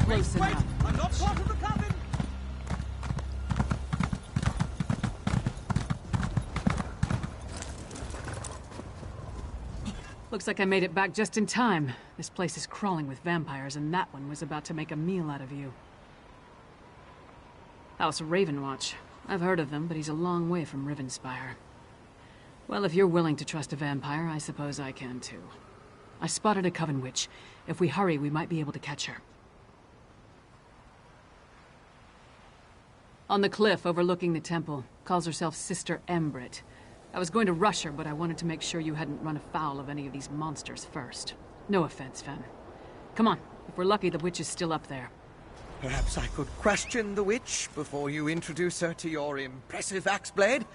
Close enough. I'm not part of the cabin! Looks like I made it back just in time. This place is crawling with vampires, and that one was about to make a meal out of you. House Ravenwatch. I've heard of him, but he's a long way from Rivenspire. Well, if you're willing to trust a vampire, I suppose I can too. I spotted a coven witch. If we hurry, we might be able to catch her. On the cliff overlooking the temple. Calls herself Sister Embrit. I was going to rush her, but I wanted to make sure you hadn't run afoul of any of these monsters first. No offense, Fen. Come on. If we're lucky, the witch is still up there. Perhaps I could question the witch before you introduce her to your impressive axe blade?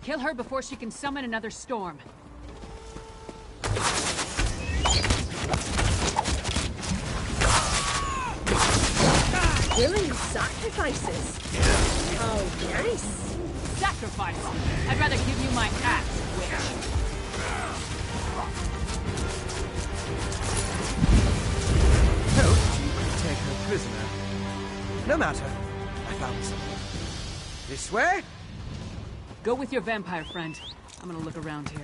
Kill her before she can summon another storm. Willing sacrifices. Oh, nice. Sacrifice? I'd rather give you my axe, witch. Hoped you could take her prisoner. No matter. I found some. This way? Go with your vampire friend. I'm gonna look around here.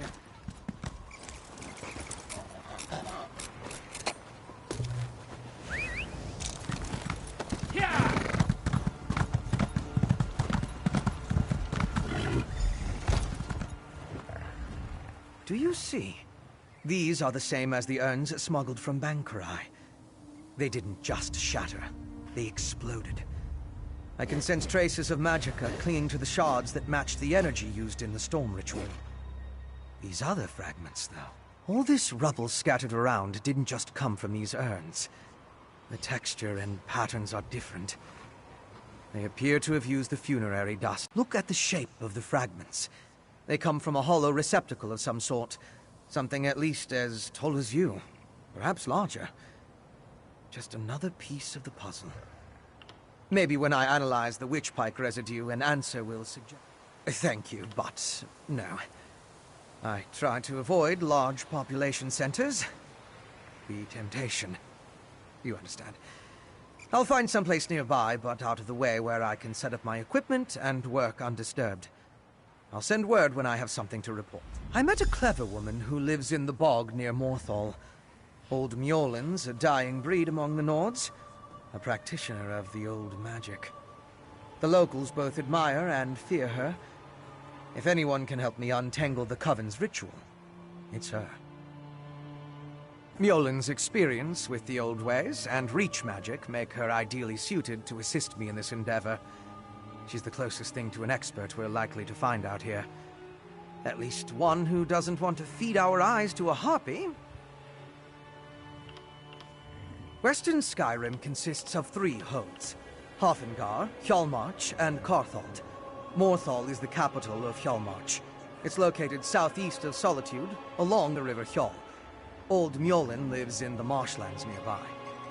Do you see? These are the same as the urns smuggled from Bankarai. They didn't just shatter. They exploded. I can sense traces of magicka clinging to the shards that match the energy used in the storm ritual. These other fragments, though. All this rubble scattered around didn't just come from these urns. The texture and patterns are different. They appear to have used the funerary dust. Look at the shape of the fragments. They come from a hollow receptacle of some sort. Something at least as tall as you. Perhaps larger. Just another piece of the puzzle. Maybe when I analyze the witchpike residue, an answer will suggest... Thank you, but no. I try to avoid large population centers. The temptation. You understand. I'll find someplace nearby, but out of the way where I can set up my equipment and work undisturbed. I'll send word when I have something to report. I met a clever woman who lives in the bog near Morthal. Old Mjolin's a dying breed among the Nords. A practitioner of the old magic. The locals both admire and fear her. If anyone can help me untangle the Coven's ritual, it's her. Mjolin's experience with the old ways and reach magic make her ideally suited to assist me in this endeavor. She's the closest thing to an expert we're likely to find out here. At least one who doesn't want to feed our eyes to a harpy. Western Skyrim consists of 3 holds: Hafengar, Hjalmarch, and Carthalt. Morthal is the capital of Hjalmarch. It's located southeast of Solitude, along the River Hjal. Old Mjolin lives in the marshlands nearby.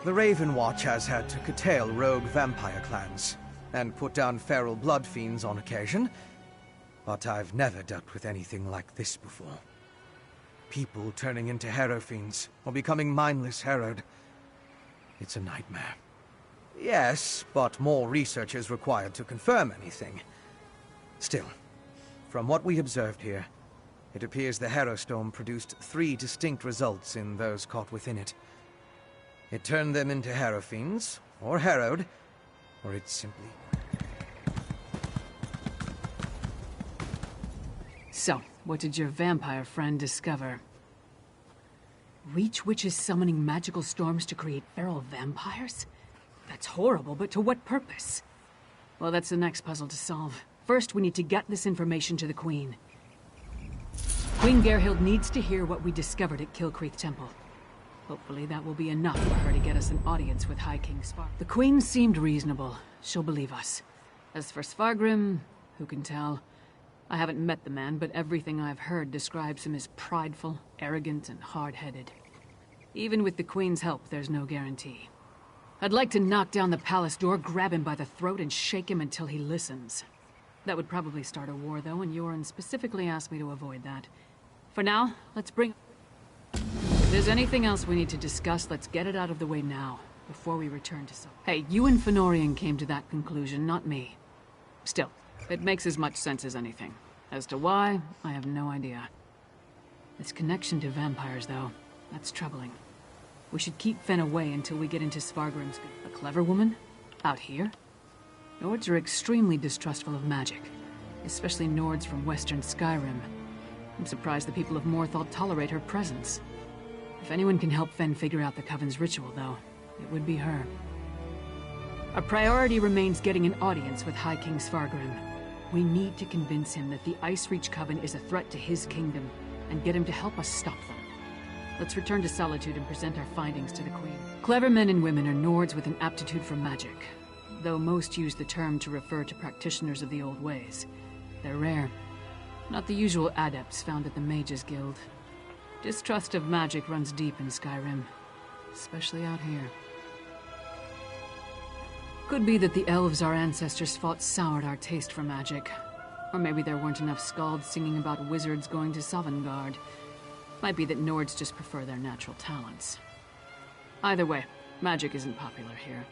The Ravenwatch has had to curtail rogue vampire clans, and put down feral blood fiends on occasion, but I've never dealt with anything like this before. People turning into hero fiends, or becoming mindless harrowed. It's a nightmare. Yes, but more research is required to confirm anything. Still, from what we observed here, It appears the Harrowstorm produced 3 distinct results in those caught within it. It turned them into Harrowfiends, or harrowed, or it simply... So, what did your vampire friend discover? Reach witches summoning magical storms to create feral vampires? That's horrible, but to what purpose? Well, that's the next puzzle to solve. First, we need to get this information to the Queen. Queen Gerhild needs to hear what we discovered at Kilcreath Temple. Hopefully that will be enough for her to get us an audience with High King Svar. The Queen seemed reasonable. She'll believe us. As for Svargrim, who can tell? I haven't met the man, but everything I've heard describes him as prideful, arrogant, and hard-headed. Even with the Queen's help, there's no guarantee. I'd like to knock down the palace door, grab him by the throat, and shake him until he listens. That would probably start a war, though, and Yoren specifically asked me to avoid that. For now, let's bring... If there's anything else we need to discuss, let's get it out of the way now, before we return to some... Hey, you and Fenorian came to that conclusion, not me. Still, it makes as much sense as anything. As to why, I have no idea. This connection to vampires, though, that's troubling. We should keep Fen away until we get into Svargrim's... A clever woman? Out here? Nords are extremely distrustful of magic, especially Nords from western Skyrim. I'm surprised the people of Morthal tolerate her presence. If anyone can help Fen figure out the Coven's ritual, though, it would be her. Our priority remains getting an audience with High King Svargrim. We need to convince him that the Icereach Coven is a threat to his kingdom, and get him to help us stop them. Let's return to Solitude and present our findings to the Queen. Clever men and women are Nords with an aptitude for magic, though most use the term to refer to practitioners of the old ways. They're rare. Not the usual adepts found at the Mages Guild. Distrust of magic runs deep in Skyrim, especially out here. Could be that the elves our ancestors fought soured our taste for magic. Or maybe there weren't enough skalds singing about wizards going to Sovngarde. Might be that Nords just prefer their natural talents. Either way, magic isn't popular here.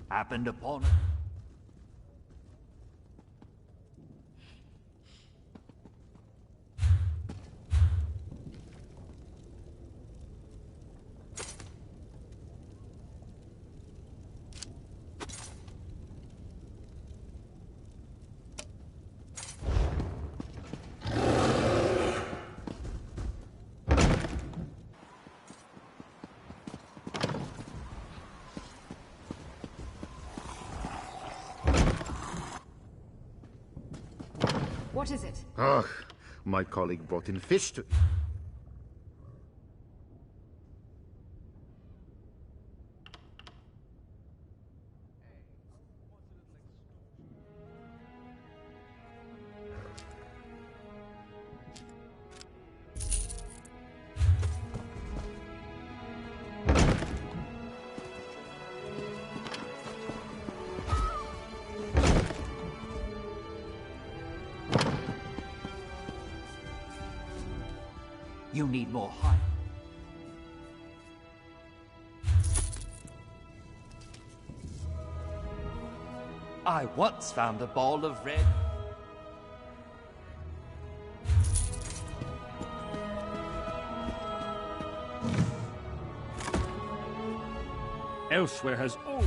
happened upon it. What is it? Ah, my colleague brought in fish to... You need more hide. I once found a ball of red. Elsewhere has all...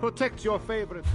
Protect your favorite.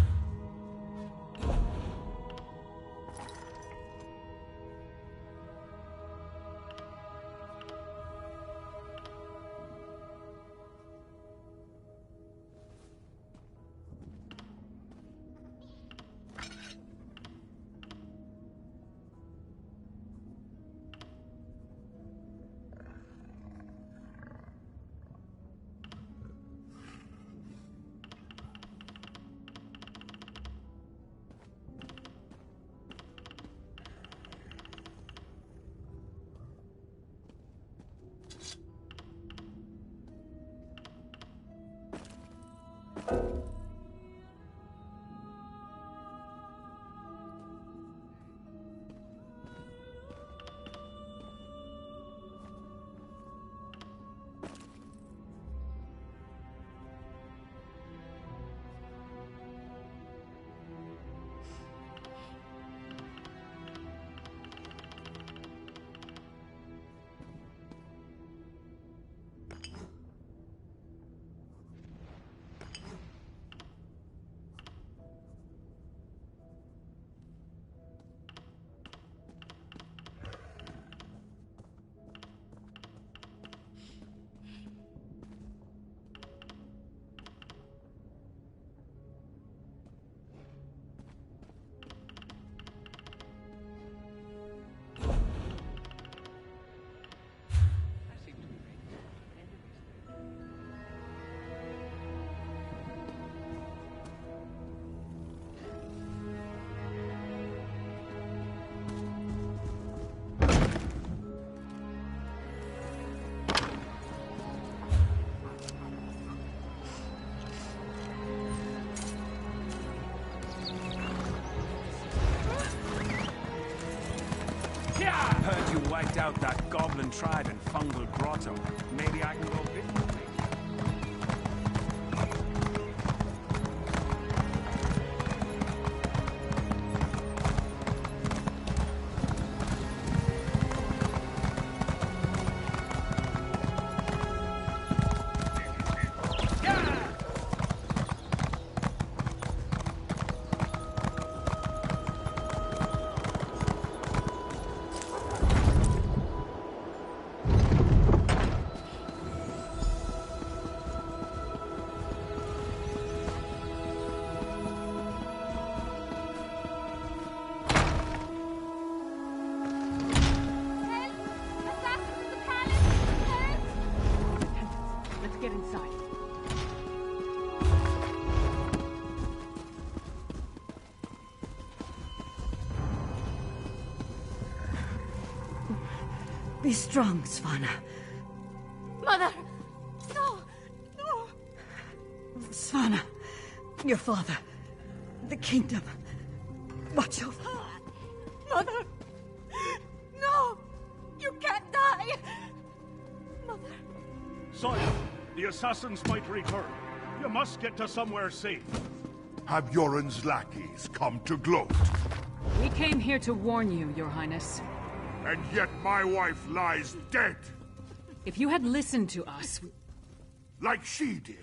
Heard you wiped out that goblin tribe in Fungal Grotto. Maybe I can go visit you. Get inside. Be strong, Svana. Mother! No! No! Svana, your father, the kingdom. Watch over. Mother! No! You can't die! Mother! Sire, the assassins might return. You must get to somewhere safe. Have Yoren's lackeys come to gloat? We came here to warn you, Your Highness. And yet my wife lies dead. If you had listened to us... Like she did.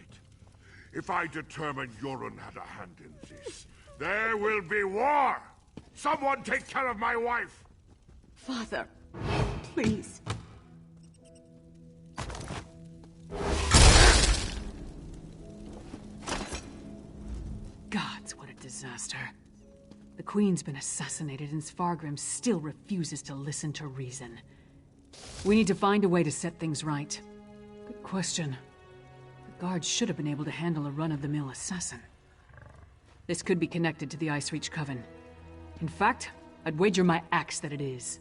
If I determine Yoren had a hand in this, there will be war! Someone take care of my wife! Father, please. Gods, what a disaster. The Queen's been assassinated and Svargrim still refuses to listen to reason. We need to find a way to set things right. Good question. The guards should have been able to handle a run-of-the-mill assassin. This could be connected to the Icereach Coven. In fact, I'd wager my axe that it is.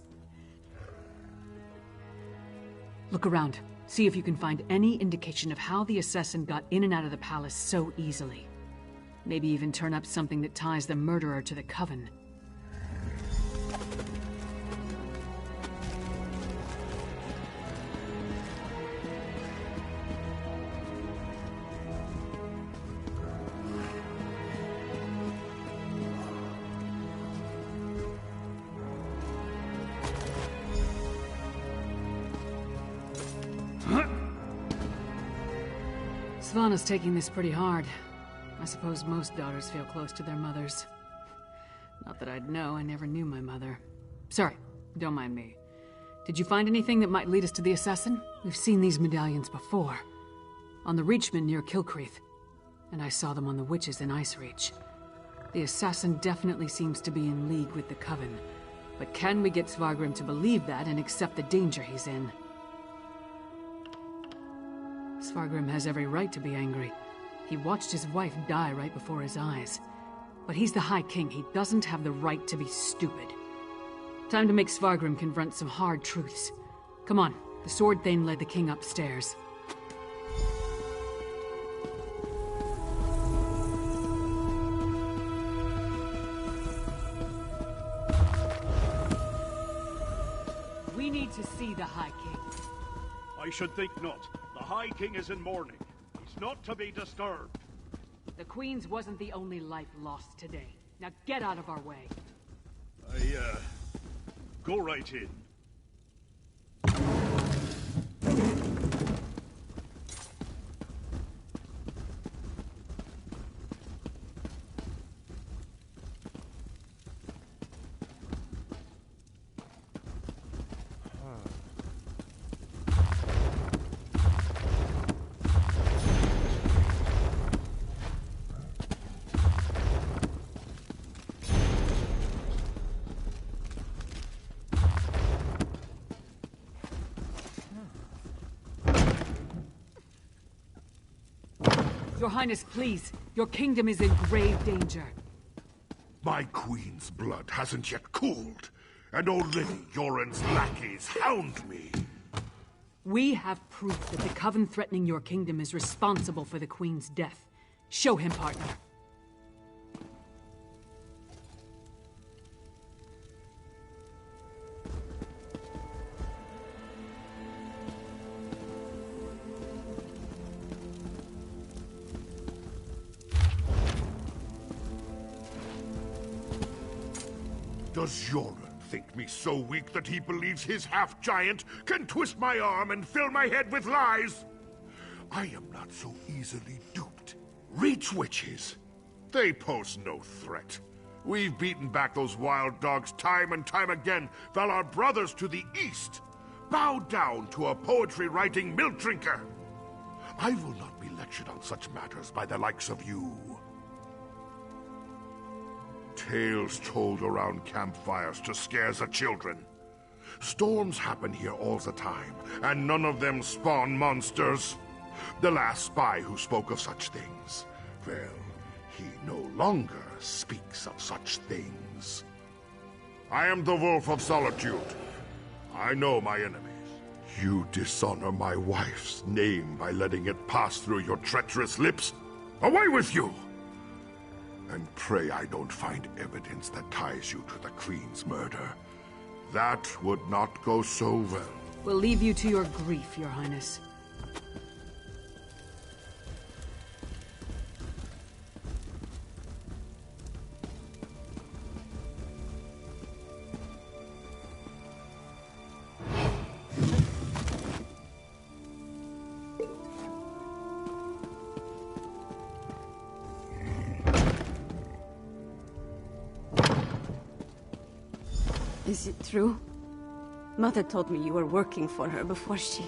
Look around. See if you can find any indication of how the assassin got in and out of the palace so easily. Maybe even turn up something that ties the murderer to the Coven. Svana's taking this pretty hard. I suppose most daughters feel close to their mothers. Not that I'd know, I never knew my mother. Sorry, don't mind me. Did you find anything that might lead us to the assassin? We've seen these medallions before. On the Reachman near Kilcreath. And I saw them on the witches in Icereach. The assassin definitely seems to be in league with the Coven. But can we get Svargrim to believe that and accept the danger he's in? Svargrim has every right to be angry. He watched his wife die right before his eyes. But he's the High King. He doesn't have the right to be stupid. Time to make Svargrim confront some hard truths. Come on, the Sword Thane led the king upstairs. We need to see the High King. I should think not. The High King is in mourning. He's not to be disturbed. The Queen's wasn't the only life lost today. Now get out of our way. Go right in. Your Highness, please. Your kingdom is in grave danger. My queen's blood hasn't yet cooled, and already Yoren's lackeys hound me. We have proof that the Coven threatening your kingdom is responsible for the Queen's death. Show him, partner. Does Yoren think me so weak that he believes his half-giant can twist my arm and fill my head with lies? I am not so easily duped. Reach witches. They pose no threat. We've beaten back those wild dogs time and time again, while our brothers to the east bow down to a poetry-writing milk drinker. I will not be lectured on such matters by the likes of you. Tales told around campfires to scare the children. Storms happen here all the time, and none of them spawn monsters. The last spy who spoke of such things, well, he no longer speaks of such things. I am the Wolf of Solitude. I know my enemies. You dishonor my wife's name by letting it pass through your treacherous lips. Away with you! And pray I don't find evidence that ties you to the Queen's murder. That would not go so well. We'll leave you to your grief, Your Highness. Is it true? Mother told me you were working for her before she...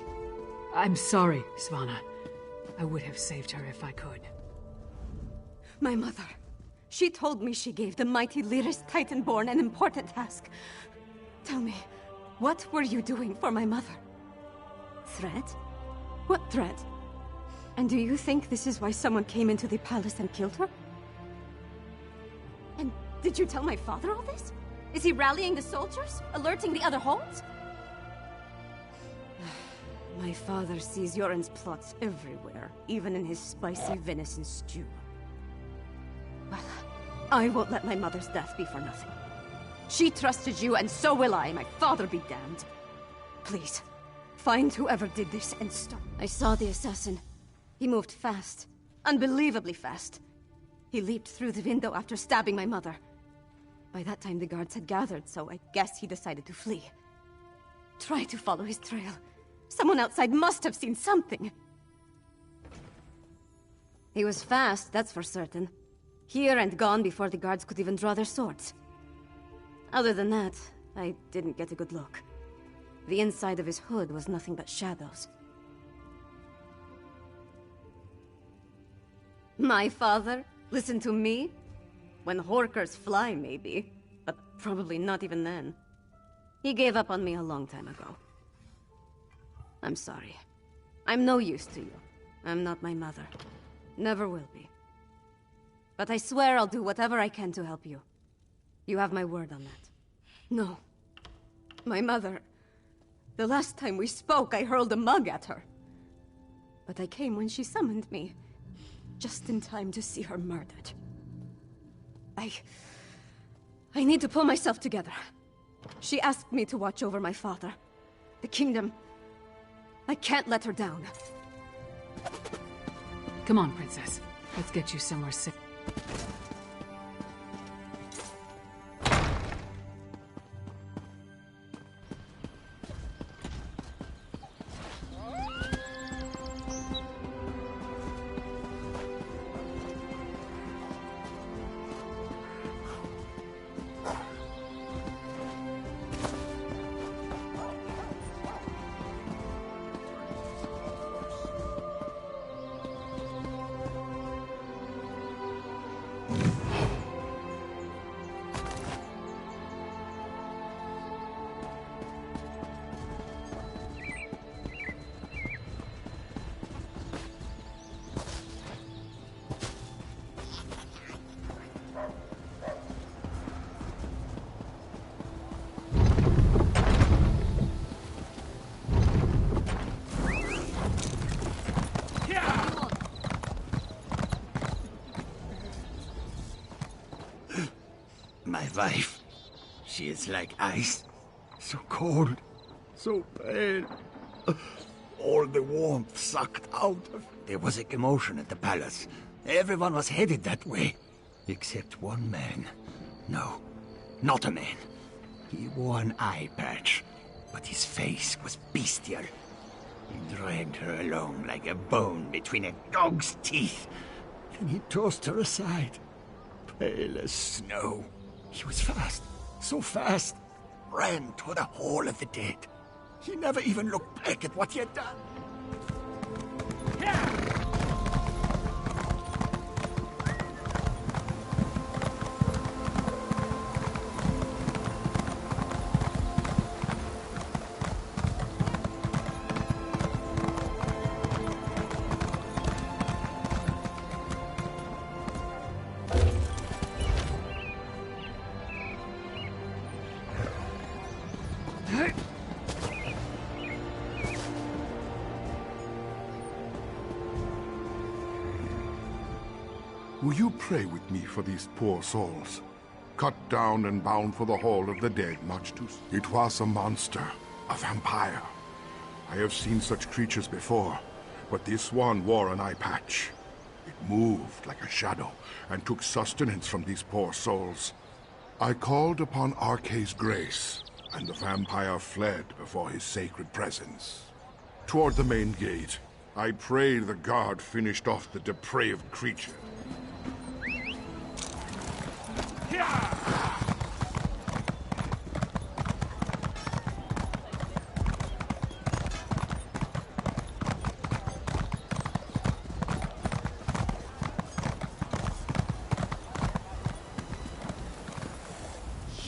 I'm sorry, Svana. I would have saved her if I could. My mother. She told me she gave the mighty Lyris Titanborn an important task. Tell me, what were you doing for my mother? Threat? What threat? And do you think this is why someone came into the palace and killed her? And did you tell my father all this? Is he rallying the soldiers? Alerting the other holds? My father sees Yoren's plots everywhere, even in his spicy venison stew. Well, I won't let my mother's death be for nothing. She trusted you, and so will I. My father be damned. Please, find whoever did this and stop. I saw the assassin. He moved fast. Unbelievably fast. He leaped through the window after stabbing my mother. By that time, the guards had gathered, so I guess he decided to flee. Try to follow his trail. Someone outside must have seen something. He was fast, that's for certain. Here and gone before the guards could even draw their swords. Other than that, I didn't get a good look. The inside of his hood was nothing but shadows. My father? Listen to me? When Horkers fly, maybe. But probably not even then. He gave up on me a long time ago. I'm sorry. I'm no use to you. I'm not my mother. Never will be. But I swear I'll do whatever I can to help you. You have my word on that. No. My mother... The last time we spoke, I hurled a mug at her. But I came when she summoned me. Just in time to see her murdered. I need to pull myself together. She asked me to watch over my father. The kingdom... I can't let her down. Come on, Princess. Let's get you somewhere safe. My wife, she is like ice, so cold, so pale. All the warmth sucked out of... There was a commotion at the palace. Everyone was headed that way, except one man. No, not a man. He wore an eye patch, but his face was bestial. He dragged her along like a bone between a dog's teeth. Then he tossed her aside, pale as snow. He was fast, so fast, ran toward the Hall of the Dead. He never even looked back at what he had done. Will you pray with me for these poor souls? Cut down and bound for the Hall of the Dead much too soon. It was a monster, a vampire. I have seen such creatures before, but this one wore an eye patch. It moved like a shadow and took sustenance from these poor souls. I called upon Arkay's grace, and the vampire fled before his sacred presence. Toward the main gate, I prayed the guard finished off the depraved creature.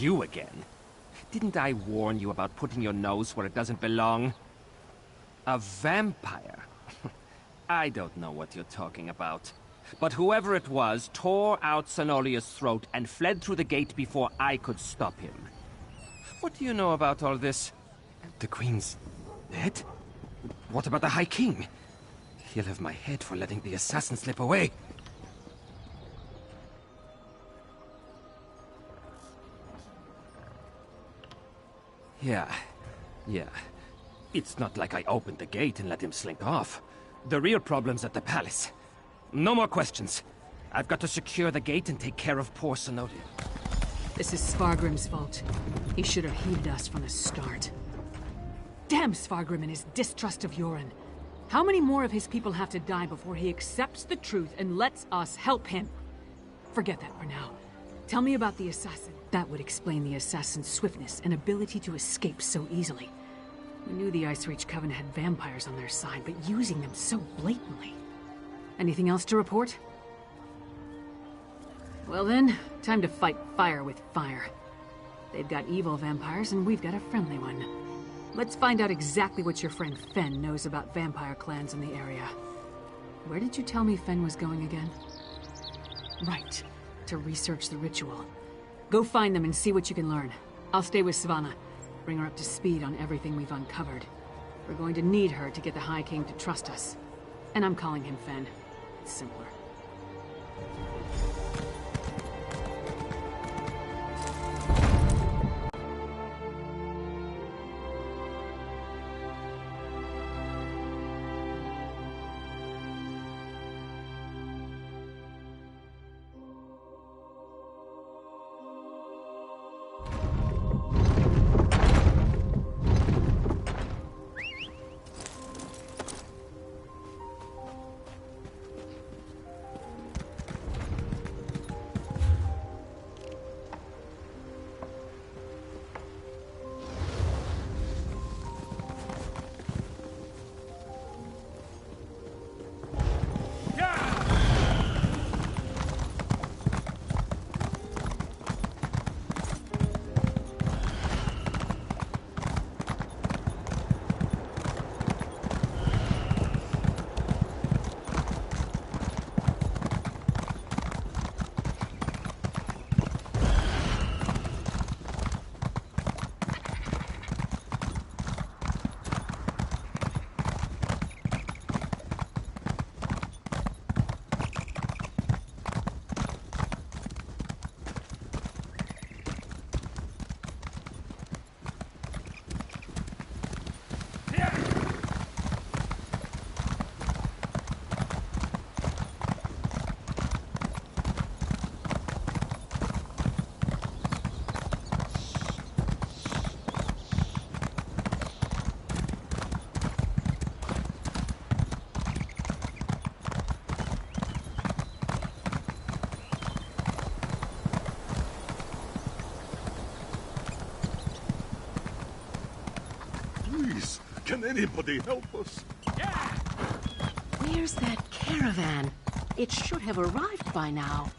You again? Didn't I warn you about putting your nose where it doesn't belong? A vampire? I don't know what you're talking about. But whoever it was tore out Senolia's throat and fled through the gate before I could stop him. What do you know about all this? The Queen's dead? What about the High King? He'll have my head for letting the assassin slip away. Yeah. It's not like I opened the gate and let him slink off. The real problem's at the palace. No more questions. I've got to secure the gate and take care of poor Senolia. This is Svargrim's fault. He should have heeded us from the start. Damn Svargrim and his distrust of Yoren. How many more of his people have to die before he accepts the truth and lets us help him? Forget that for now. Tell me about the assassin. That would explain the assassin's swiftness and ability to escape so easily. We knew the Ice Reach Coven had vampires on their side, but using them so blatantly. Anything else to report? Well then, time to fight fire with fire. They've got evil vampires and we've got a friendly one. Let's find out exactly what your friend Fen knows about vampire clans in the area. Where did you tell me Fen was going again? Right, to research the ritual. Go find them and see what you can learn. I'll stay with Svana. Bring her up to speed on everything we've uncovered. We're going to need her to get the High King to trust us. And I'm calling him Fen. It's simpler. Please, can anybody help us? Where's that caravan? It should have arrived by now.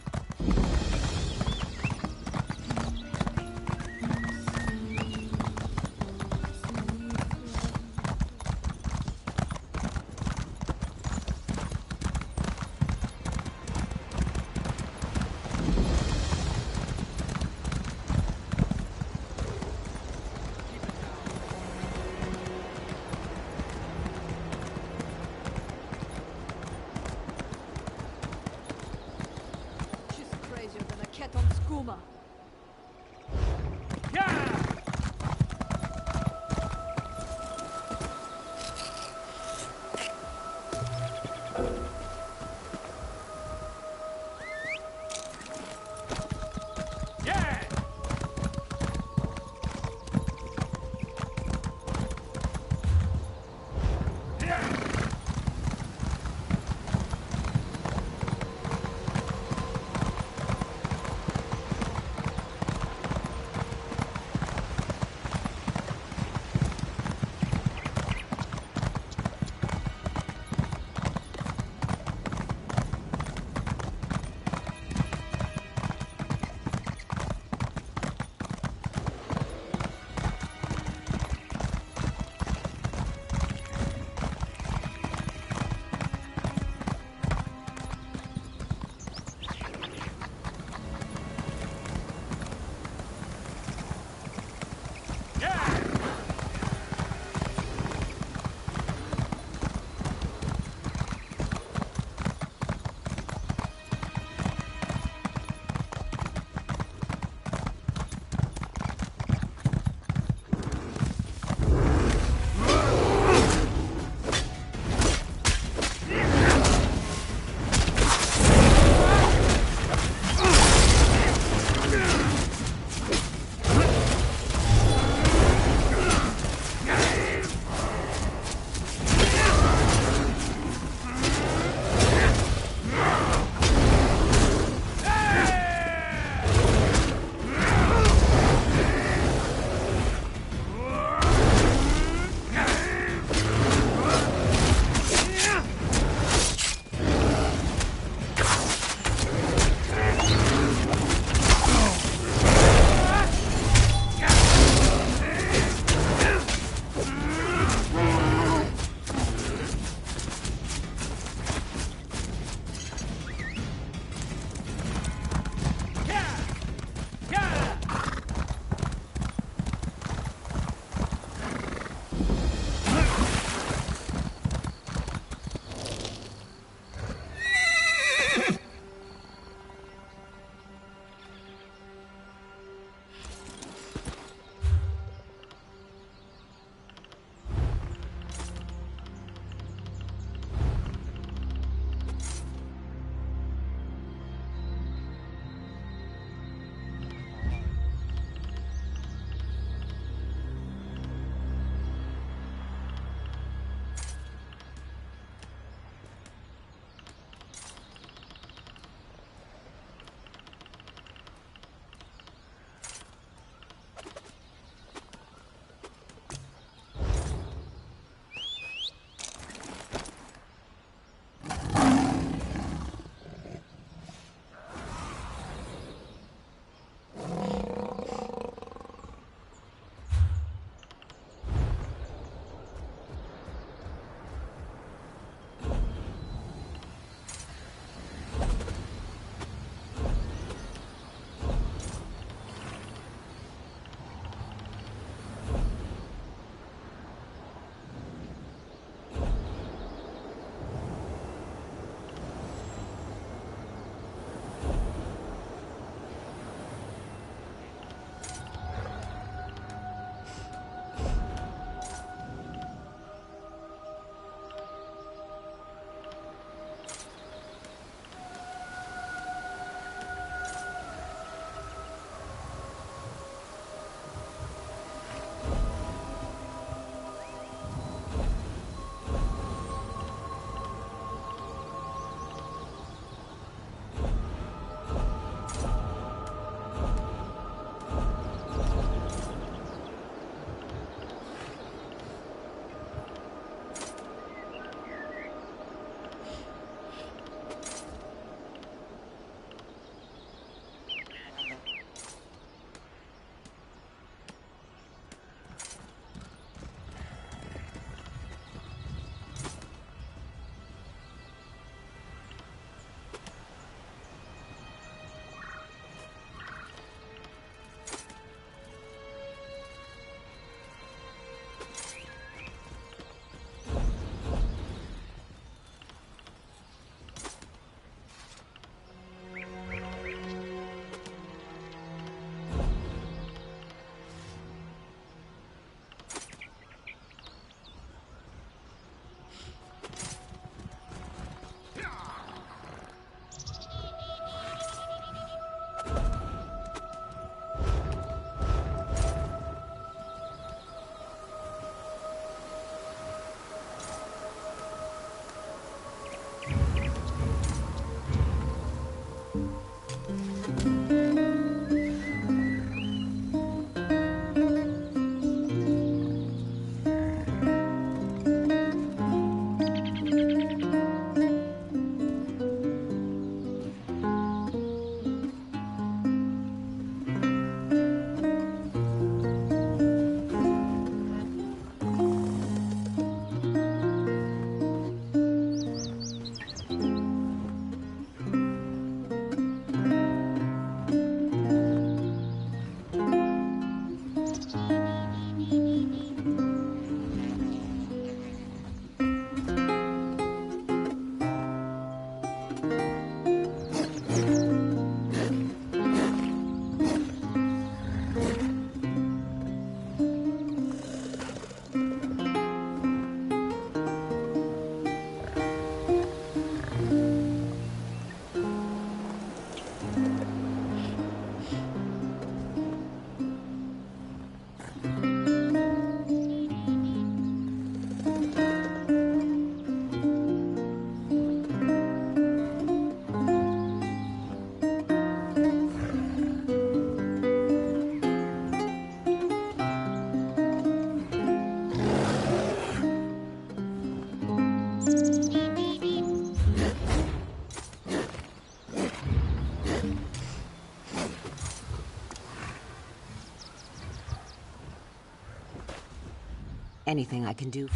Anything I can do?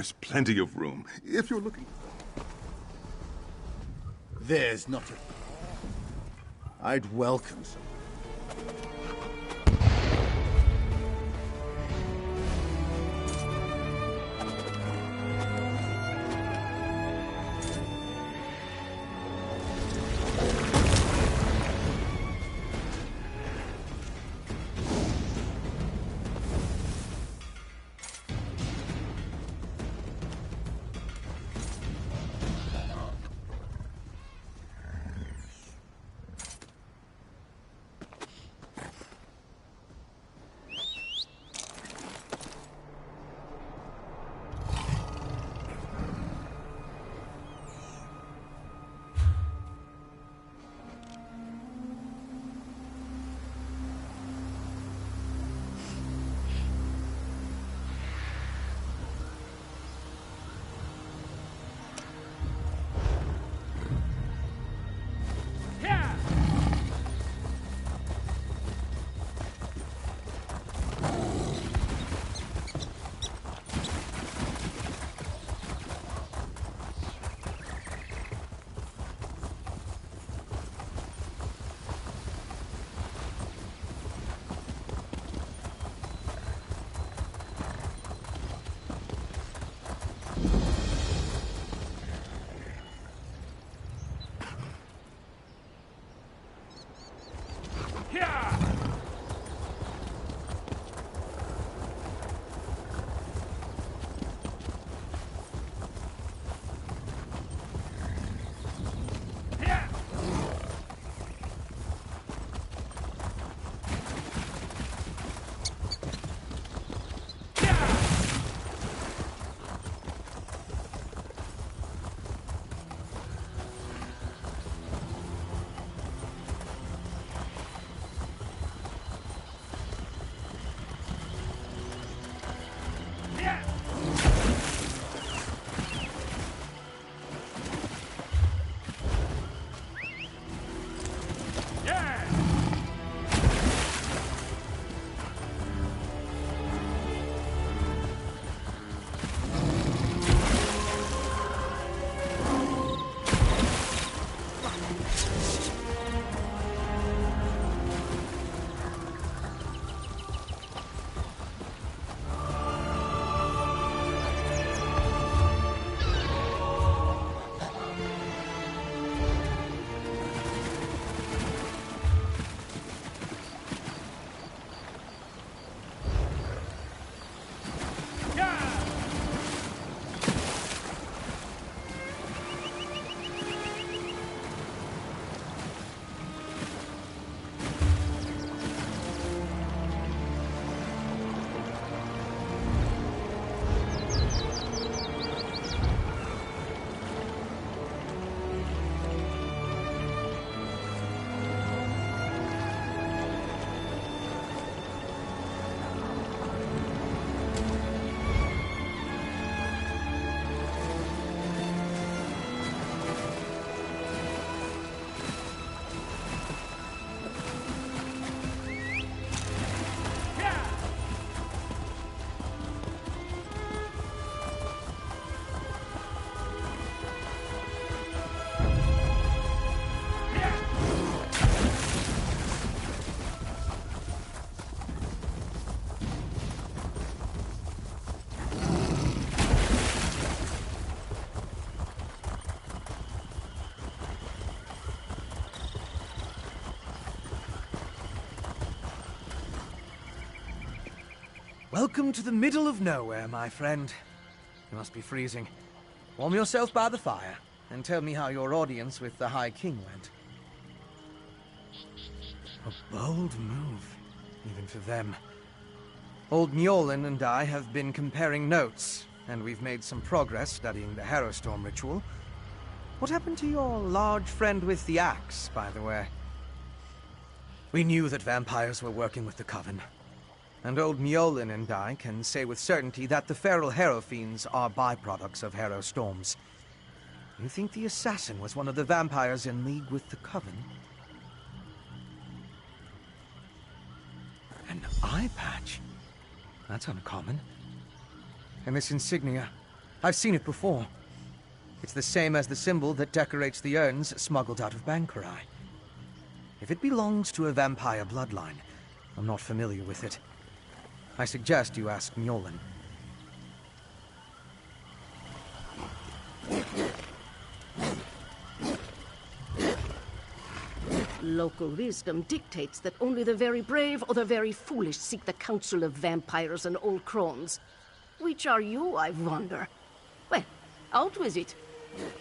There's plenty of room, if you're looking. There's not a... I'd welcome some. Welcome to the middle of nowhere, my friend. You must be freezing. Warm yourself by the fire, and tell me how your audience with the High King went. A bold move, even for them. Old Mjolnir and I have been comparing notes, and we've made some progress studying the Harrowstorm ritual. What happened to your large friend with the axe, by the way? We knew that vampires were working with the Coven. And old Mjolnir and I can say with certainty that the feral Harrow Fiends are byproducts of Harrowstorms. You think the assassin was one of the vampires in league with the Coven? An eye patch? That's uncommon. And this insignia, I've seen it before. It's the same as the symbol that decorates the urns smuggled out of Bankurai. If it belongs to a vampire bloodline, I'm not familiar with it. I suggest you ask Mjolnir. Local wisdom dictates that only the very brave or the very foolish seek the counsel of vampires and old crones. Which are you, I wonder? Well, out with it.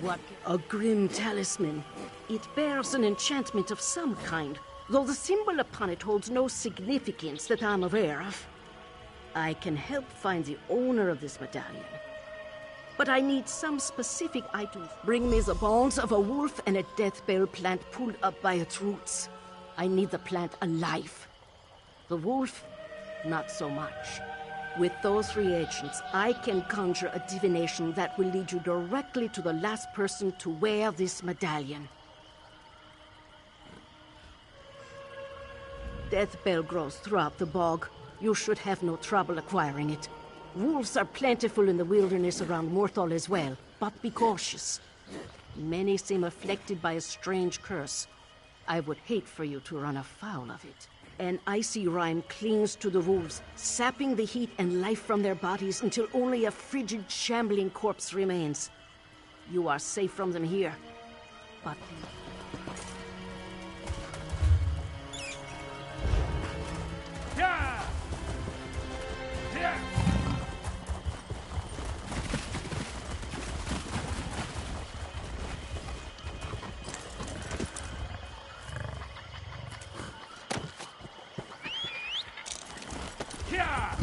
What? A grim talisman. It bears an enchantment of some kind, though the symbol upon it holds no significance that I'm aware of. I can help find the owner of this medallion. But I need some specific items. Bring me the bones of a wolf and a death bell plant pulled up by its roots. I need the plant alive. The wolf, not so much. With those reagents, I can conjure a divination that will lead you directly to the last person to wear this medallion. Death bell grows throughout the bog. You should have no trouble acquiring it. Wolves are plentiful in the wilderness around Morthal as well, but be cautious. Many seem afflicted by a strange curse. I would hate for you to run afoul of it. An icy rime clings to the wolves, sapping the heat and life from their bodies until only a frigid, shambling corpse remains. You are safe from them here, but... Yeah! Yeah!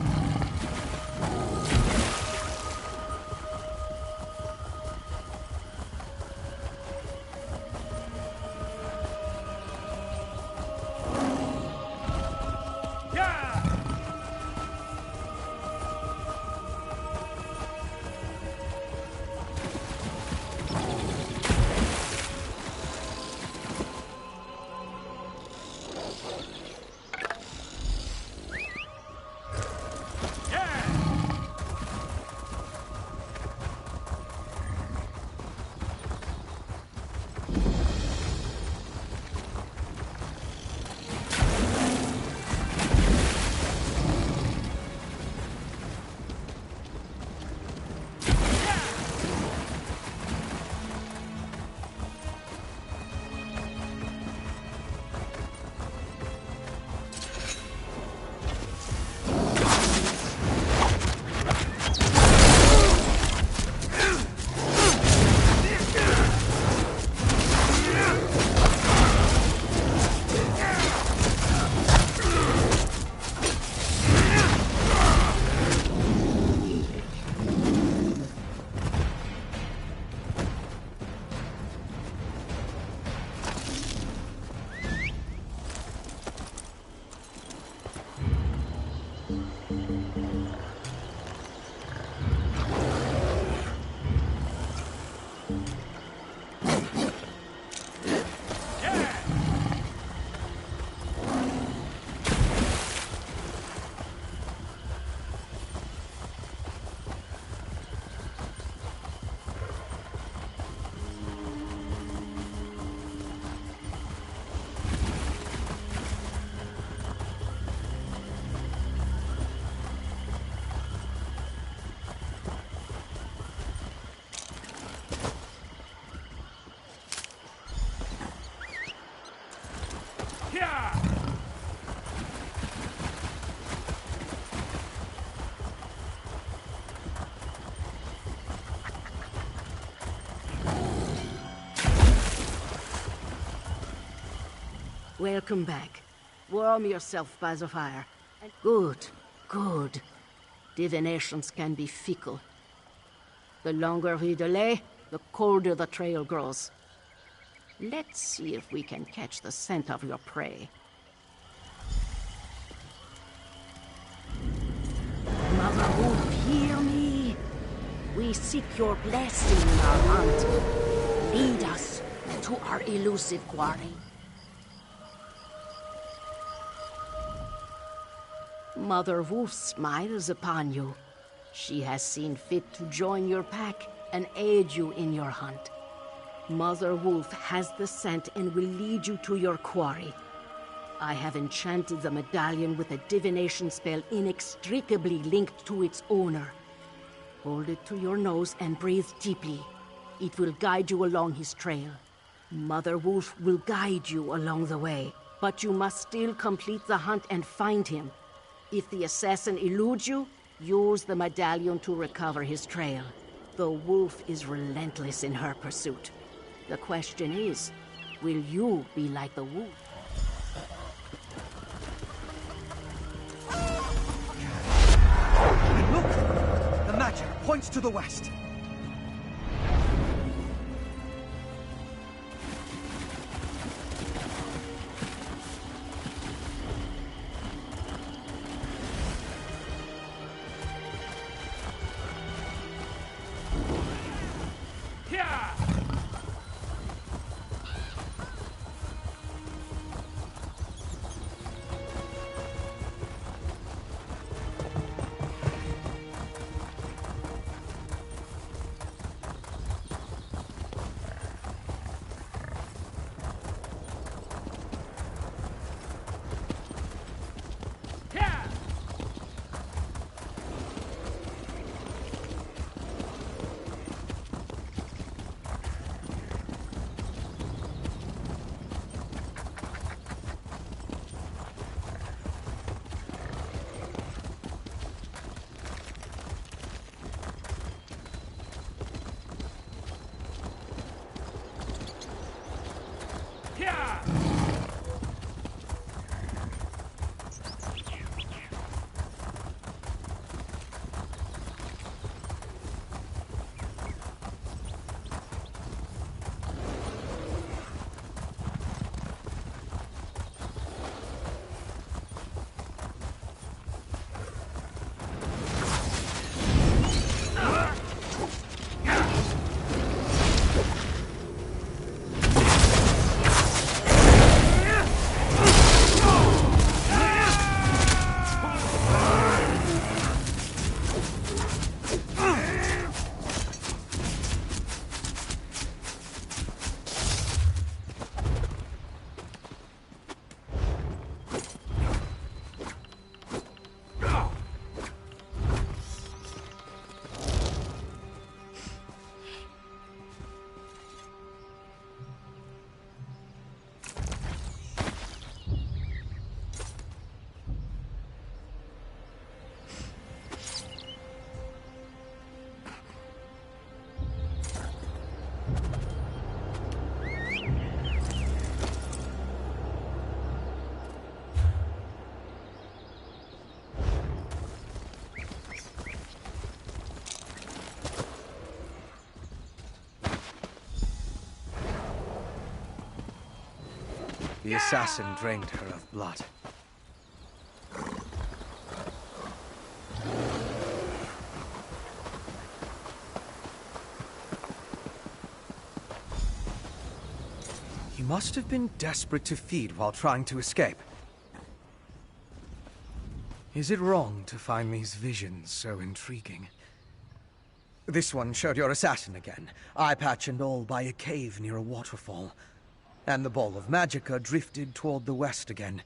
Welcome back. Warm yourself by the fire. Good, good. Divinations can be fickle. The longer we delay, the colder the trail grows. Let's see if we can catch the scent of your prey. Mother Wolf, hear me. We seek your blessing in our hunt. Lead us to our elusive quarry. Mother Wolf smiles upon you. She has seen fit to join your pack and aid you in your hunt. Mother Wolf has the scent and will lead you to your quarry. I have enchanted the medallion with a divination spell inextricably linked to its owner. Hold it to your nose and breathe deeply. It will guide you along his trail. Mother Wolf will guide you along the way, but you must still complete the hunt and find him. If the assassin eludes you, use the medallion to recover his trail. The wolf is relentless in her pursuit. The question is, will you be like the wolf? Look! The magic points to the west. The assassin drained her of blood. He must have been desperate to feed while trying to escape. Is it wrong to find these visions so intriguing? This one showed your assassin again, eye patch and all, by a cave near a waterfall. And the ball of magicka drifted toward the west again.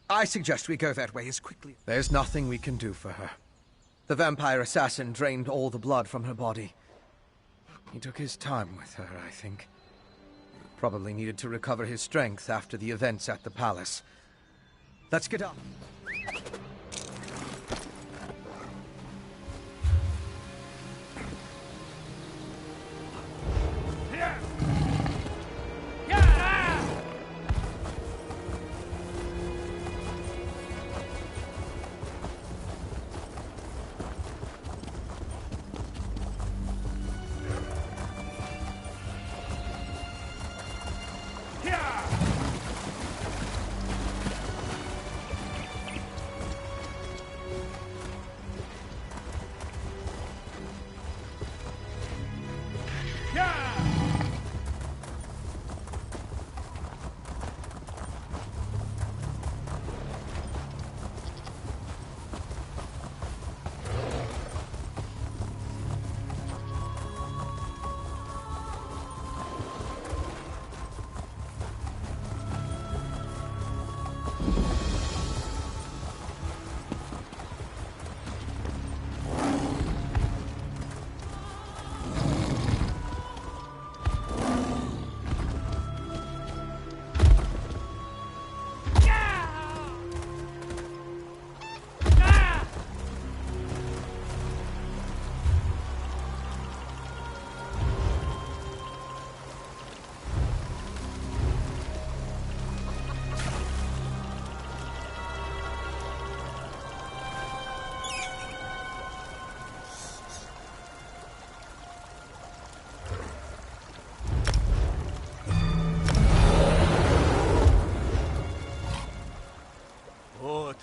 I suggest we go that way as quickly. There's nothing we can do for her. The vampire assassin drained all the blood from her body. He took his time with her, I think. Probably needed to recover his strength after the events at the palace. Let's get up.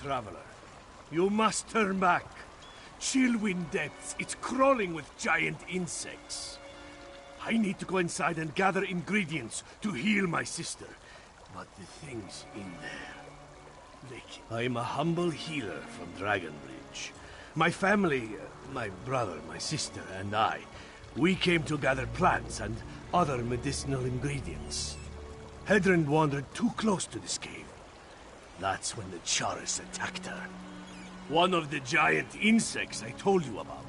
traveler. You must turn back. Chillwind Depths, it's crawling with giant insects. I need to go inside and gather ingredients to heal my sister. But the things in there... I'm a humble healer from Dragonbridge. My family, my brother, my sister, and I, we came to gather plants and other medicinal ingredients. Hedron wandered too close to this cave. That's when the Charis attacked her. One of the giant insects I told you about.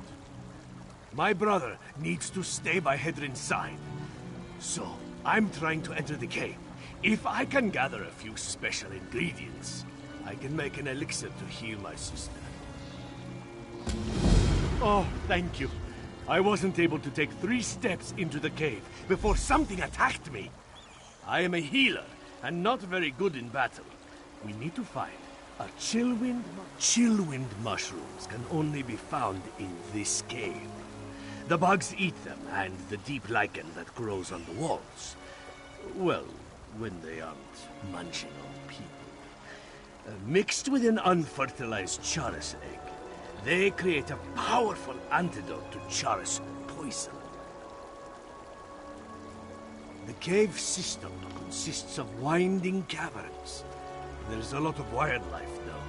My brother needs to stay by Hedron's side. So, I'm trying to enter the cave. If I can gather a few special ingredients, I can make an elixir to heal my sister. Oh, thank you. I wasn't able to take 3 steps into the cave before something attacked me. I am a healer, and not very good in battle. We need to find a Chillwind. Chillwind mushrooms can only be found in this cave. The bugs eat them, and the deep lichen that grows on the walls. Well, when they aren't munching on people. Mixed with an unfertilized Charis egg, they create a powerful antidote to Charis poison. The cave system consists of winding caverns. There's a lot of wildlife down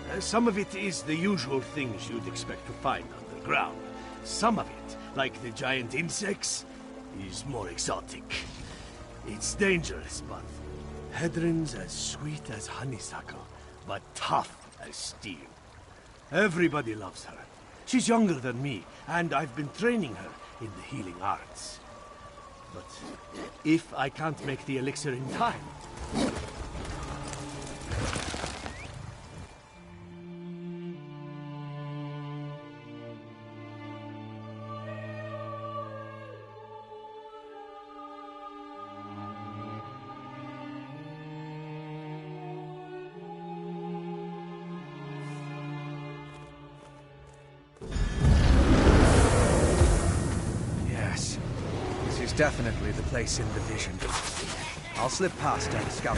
there. Some of it is the usual things you'd expect to find underground. Some of it, like the giant insects, is more exotic. It's dangerous, but Hedron's as sweet as honeysuckle, but tough as steel. Everybody loves her. She's younger than me, and I've been training her in the healing arts. But if I can't make the elixir in time... Definitely the place in the vision. I'll slip past and scout.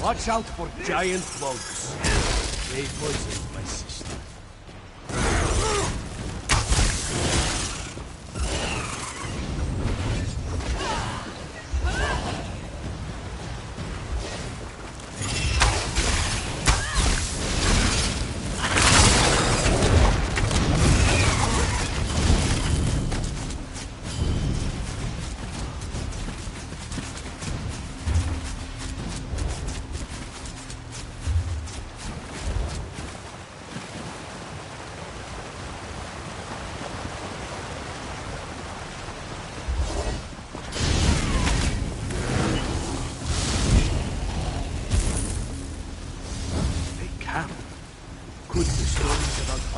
Watch out for giant bugs. They poisoned my sister.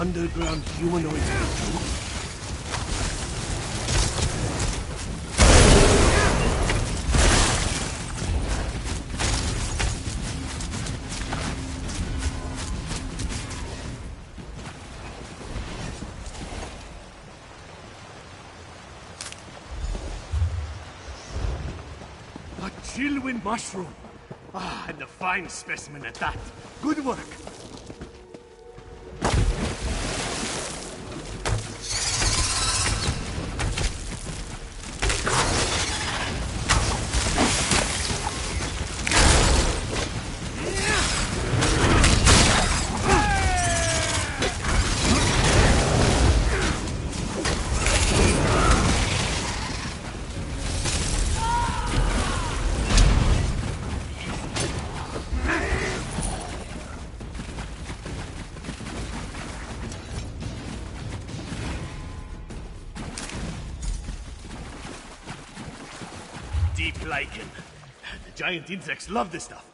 underground humanoids do? A chillwind mushroom! Ah, and a fine specimen at that. Good work. Deep lichen. The giant insects love this stuff.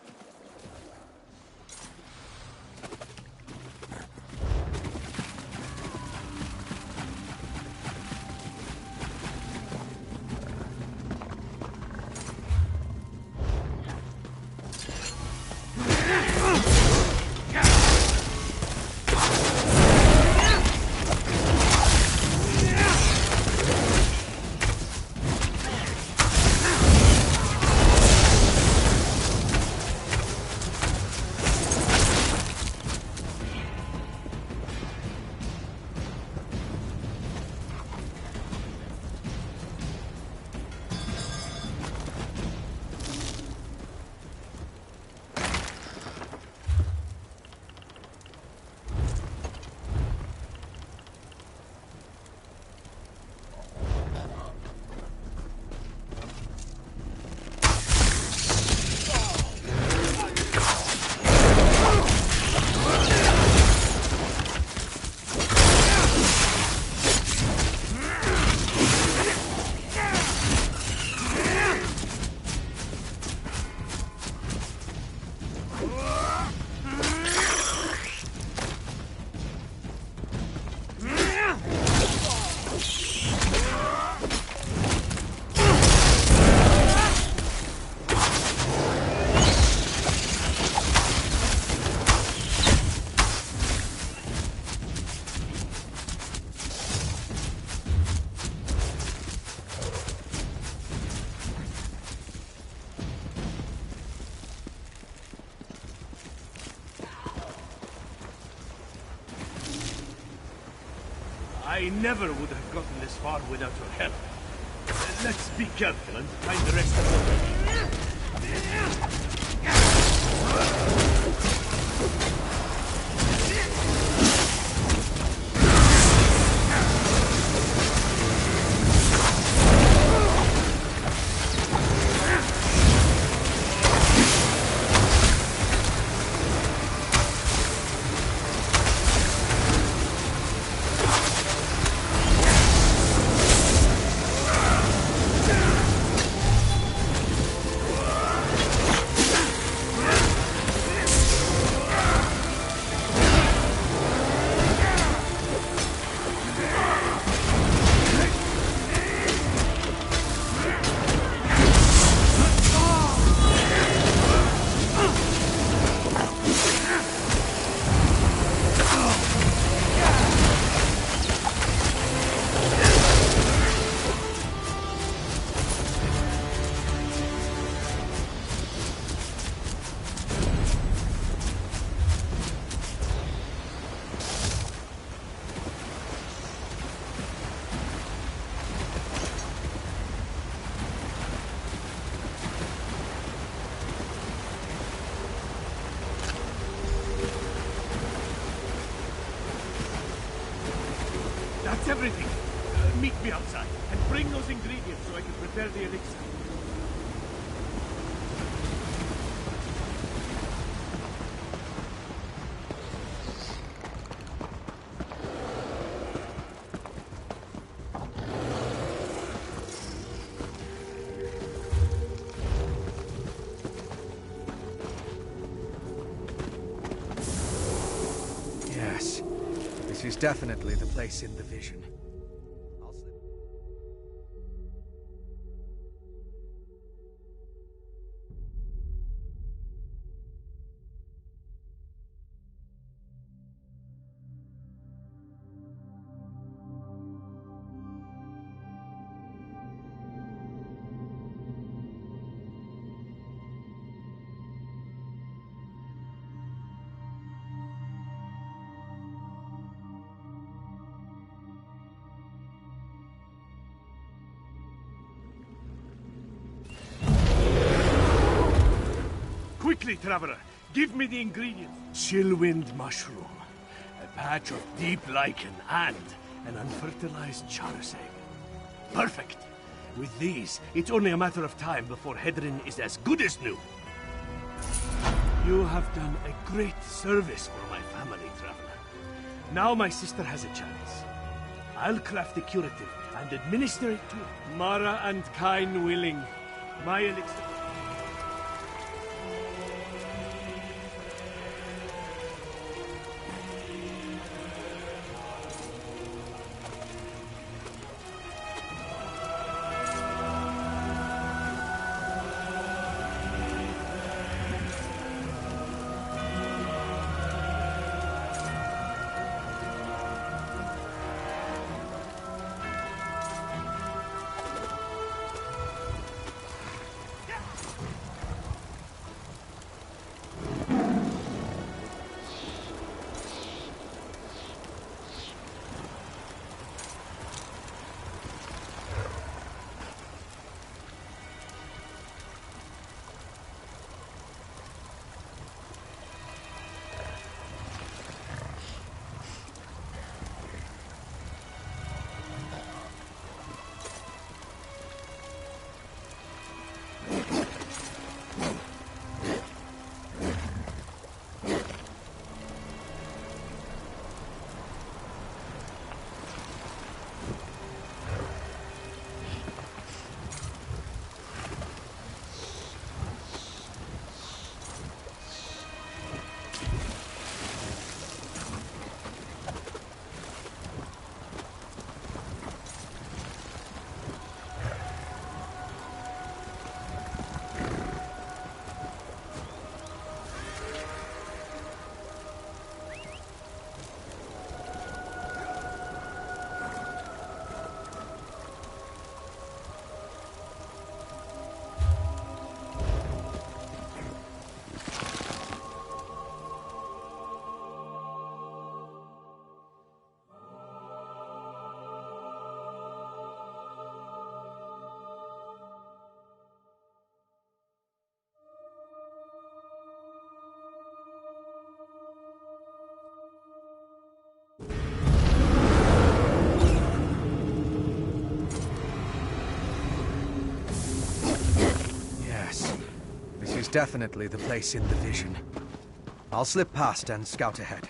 I never would have gotten this far without your help. Let's be careful and find the rest of That's everything. Meet me outside and bring those ingredients so I can prepare the elixir. Yes, this is definitely the place in the vision. Quickly, Traveler, give me the ingredients. Chillwind mushroom, a patch of deep lichen, and an unfertilized charos egg. Perfect! With these, it's only a matter of time before Hedrin is as good as new. You have done a great service for my family, Traveler. Now my sister has a chance. I'll craft the curative and administer it to her. Mara and Kain willing. My elixir... Definitely the place in the vision. I'll slip past and scout ahead.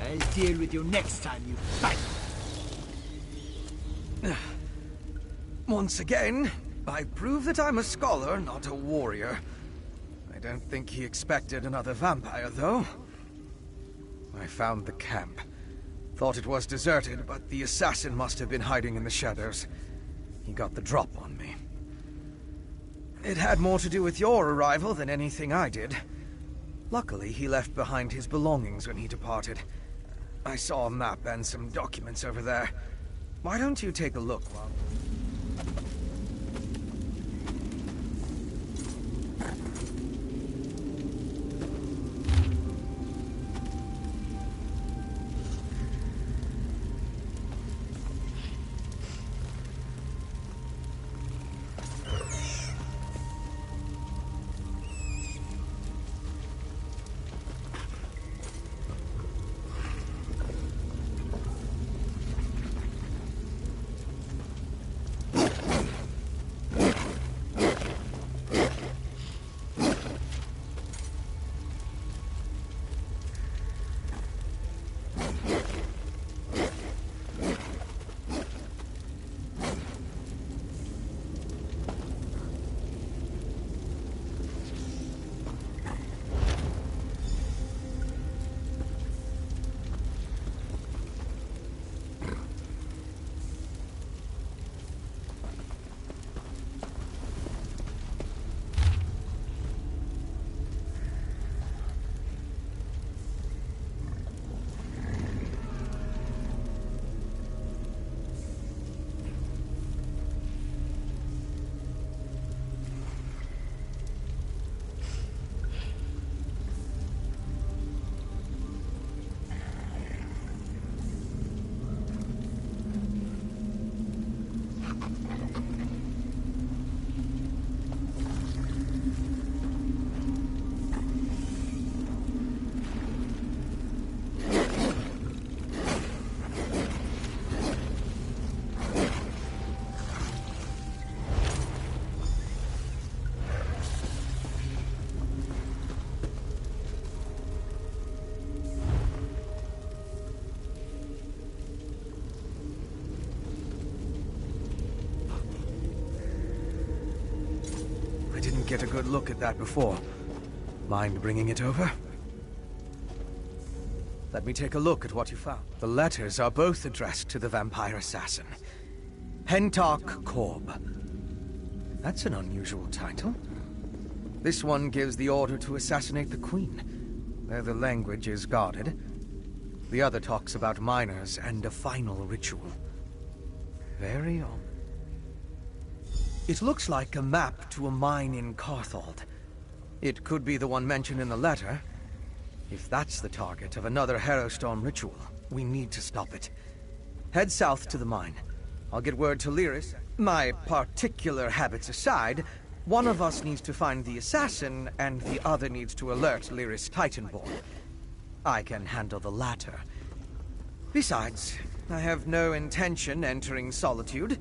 I'll deal with you next time you fight. Once again, I prove that I'm a scholar, not a warrior. I don't think he expected another vampire, though. I found the camp. Thought it was deserted, but the assassin must have been hiding in the shadows. He got the drop on me. It had more to do with your arrival than anything I did. Luckily, he left behind his belongings when he departed. I saw a map and some documents over there. Why don't you take a look while... Get a good look at that before. Mind bringing it over? Let me take a look at what you found. The letters are both addressed to the vampire assassin. Hentok Korb. That's an unusual title. This one gives the order to assassinate the queen, though the language is guarded. The other talks about miners and a final ritual. Very odd. It looks like a map to a mine in Carthald. It could be the one mentioned in the letter. If that's the target of another Harrowstorm ritual, we need to stop it. Head south to the mine. I'll get word to Lyris. My particular habits aside, one of us needs to find the assassin, and the other needs to alert Lyris Titanborn. I can handle the latter. Besides, I have no intention entering Solitude.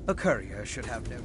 A courier should have no...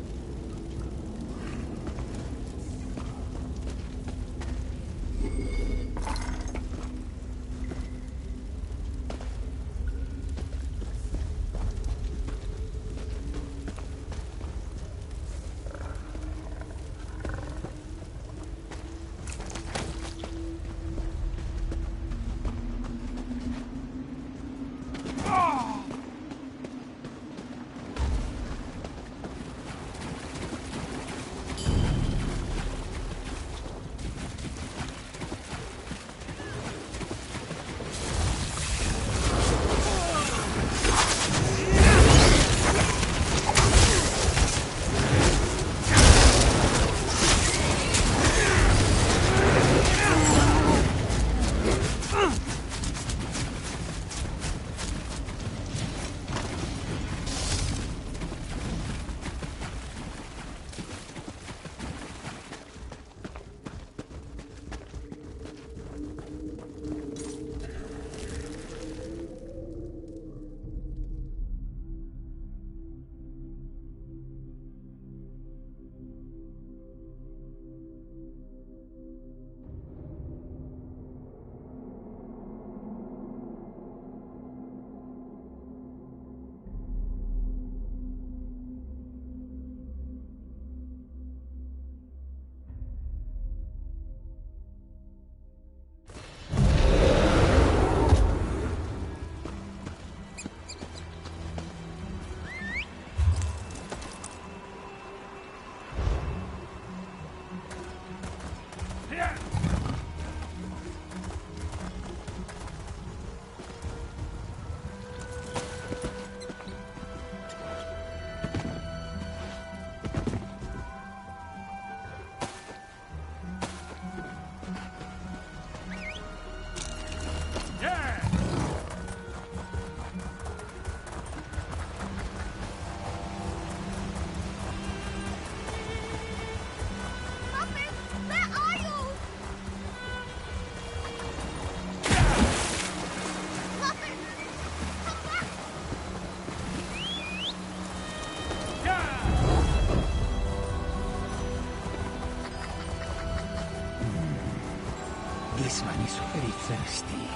thirsty.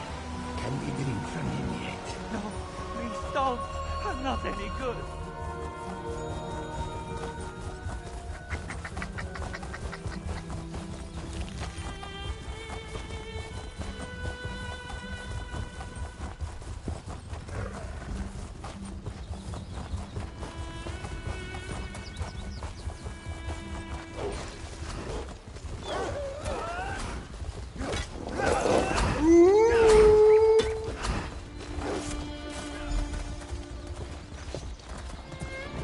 Can we drink from him yet? No, please don't. I'm not any good.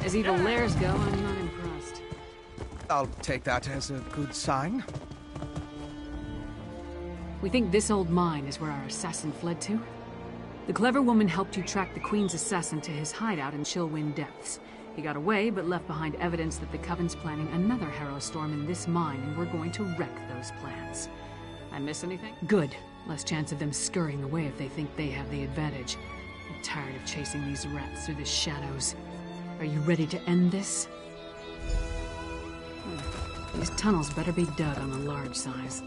As evil lairs go, I'm not impressed. I'll take that as a good sign. We think this old mine is where our assassin fled to? The clever woman helped you track the Queen's assassin to his hideout in Chillwind Depths. He got away, but left behind evidence that the Coven's planning another Harrow storm in this mine, and we're going to wreck those plans. I miss anything? Good. Less chance of them scurrying away if they think they have the advantage. I'm tired of chasing these rats through the shadows. Are you ready to end this? These tunnels better be dug on the large size.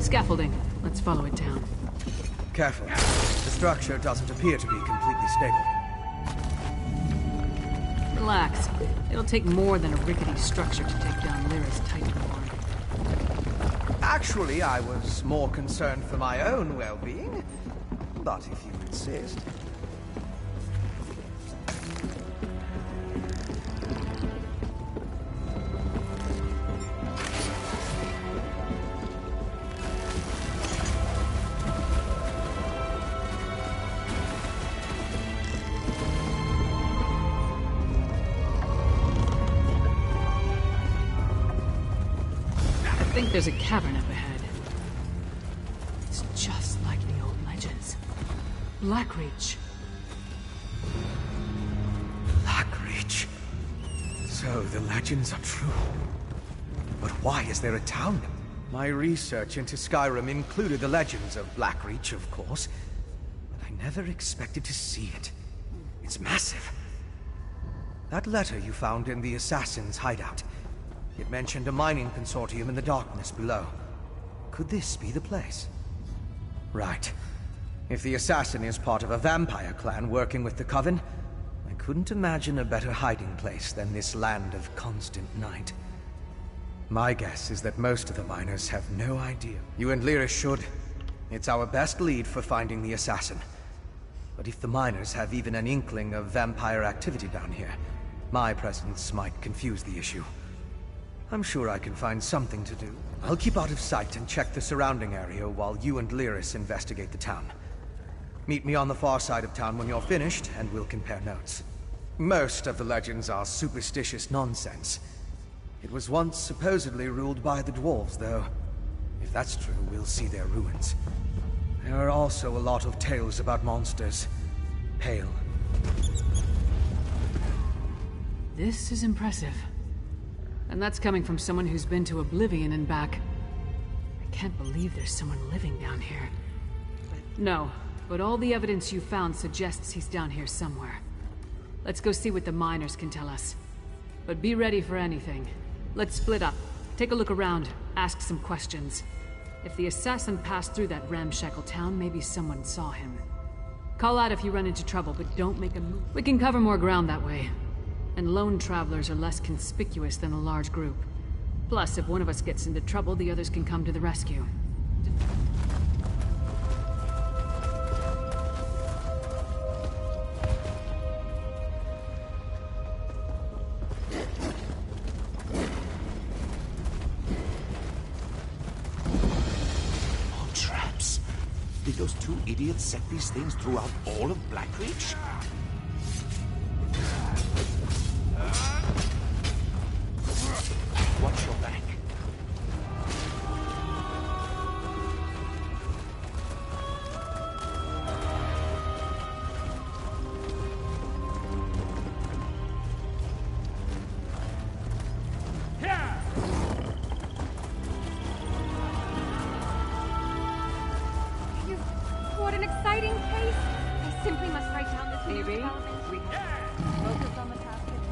Scaffolding. Let's follow it down. Careful. The structure doesn't appear to be completely stable. Relax. It'll take more than a rickety structure to take down Lyra's Titan Ward. Actually, I was more concerned for my own well-being. But if you insist... I think there's a cavern up ahead. It's just like the old legends. Blackreach. Blackreach. So the legends are true. But why is there a town? My research into Skyrim included the legends of Blackreach, of course. But I never expected to see it. It's massive. That letter you found in the assassin's hideout. It mentioned a mining consortium in the darkness below. Could this be the place? Right. If the assassin is part of a vampire clan working with the Coven, I couldn't imagine a better hiding place than this land of constant night. My guess is that most of the miners have no idea. You and Lyra should. It's our best lead for finding the assassin. But if the miners have even an inkling of vampire activity down here, my presence might confuse the issue. I'm sure I can find something to do. I'll keep out of sight and check the surrounding area while you and Lyris investigate the town. Meet me on the far side of town when you're finished, and we'll compare notes. Most of the legends are superstitious nonsense. It was once supposedly ruled by the dwarves, though. If that's true, we'll see their ruins. There are also a lot of tales about monsters. Pale. This is impressive. And that's coming from someone who's been to Oblivion and back. I can't believe there's someone living down here. No, but all the evidence you found suggests he's down here somewhere. Let's go see what the miners can tell us. But be ready for anything. Let's split up. Take a look around, ask some questions. If the assassin passed through that ramshackle town, maybe someone saw him. Call out if you run into trouble, but don't make a move. We can cover more ground that way. And lone travelers are less conspicuous than a large group. Plus, if one of us gets into trouble, the others can come to the rescue. Did those two idiots set these things throughout all of Blackreach? Watch your back. What an exciting case! I simply must write down this new development. We focus on the task at hand.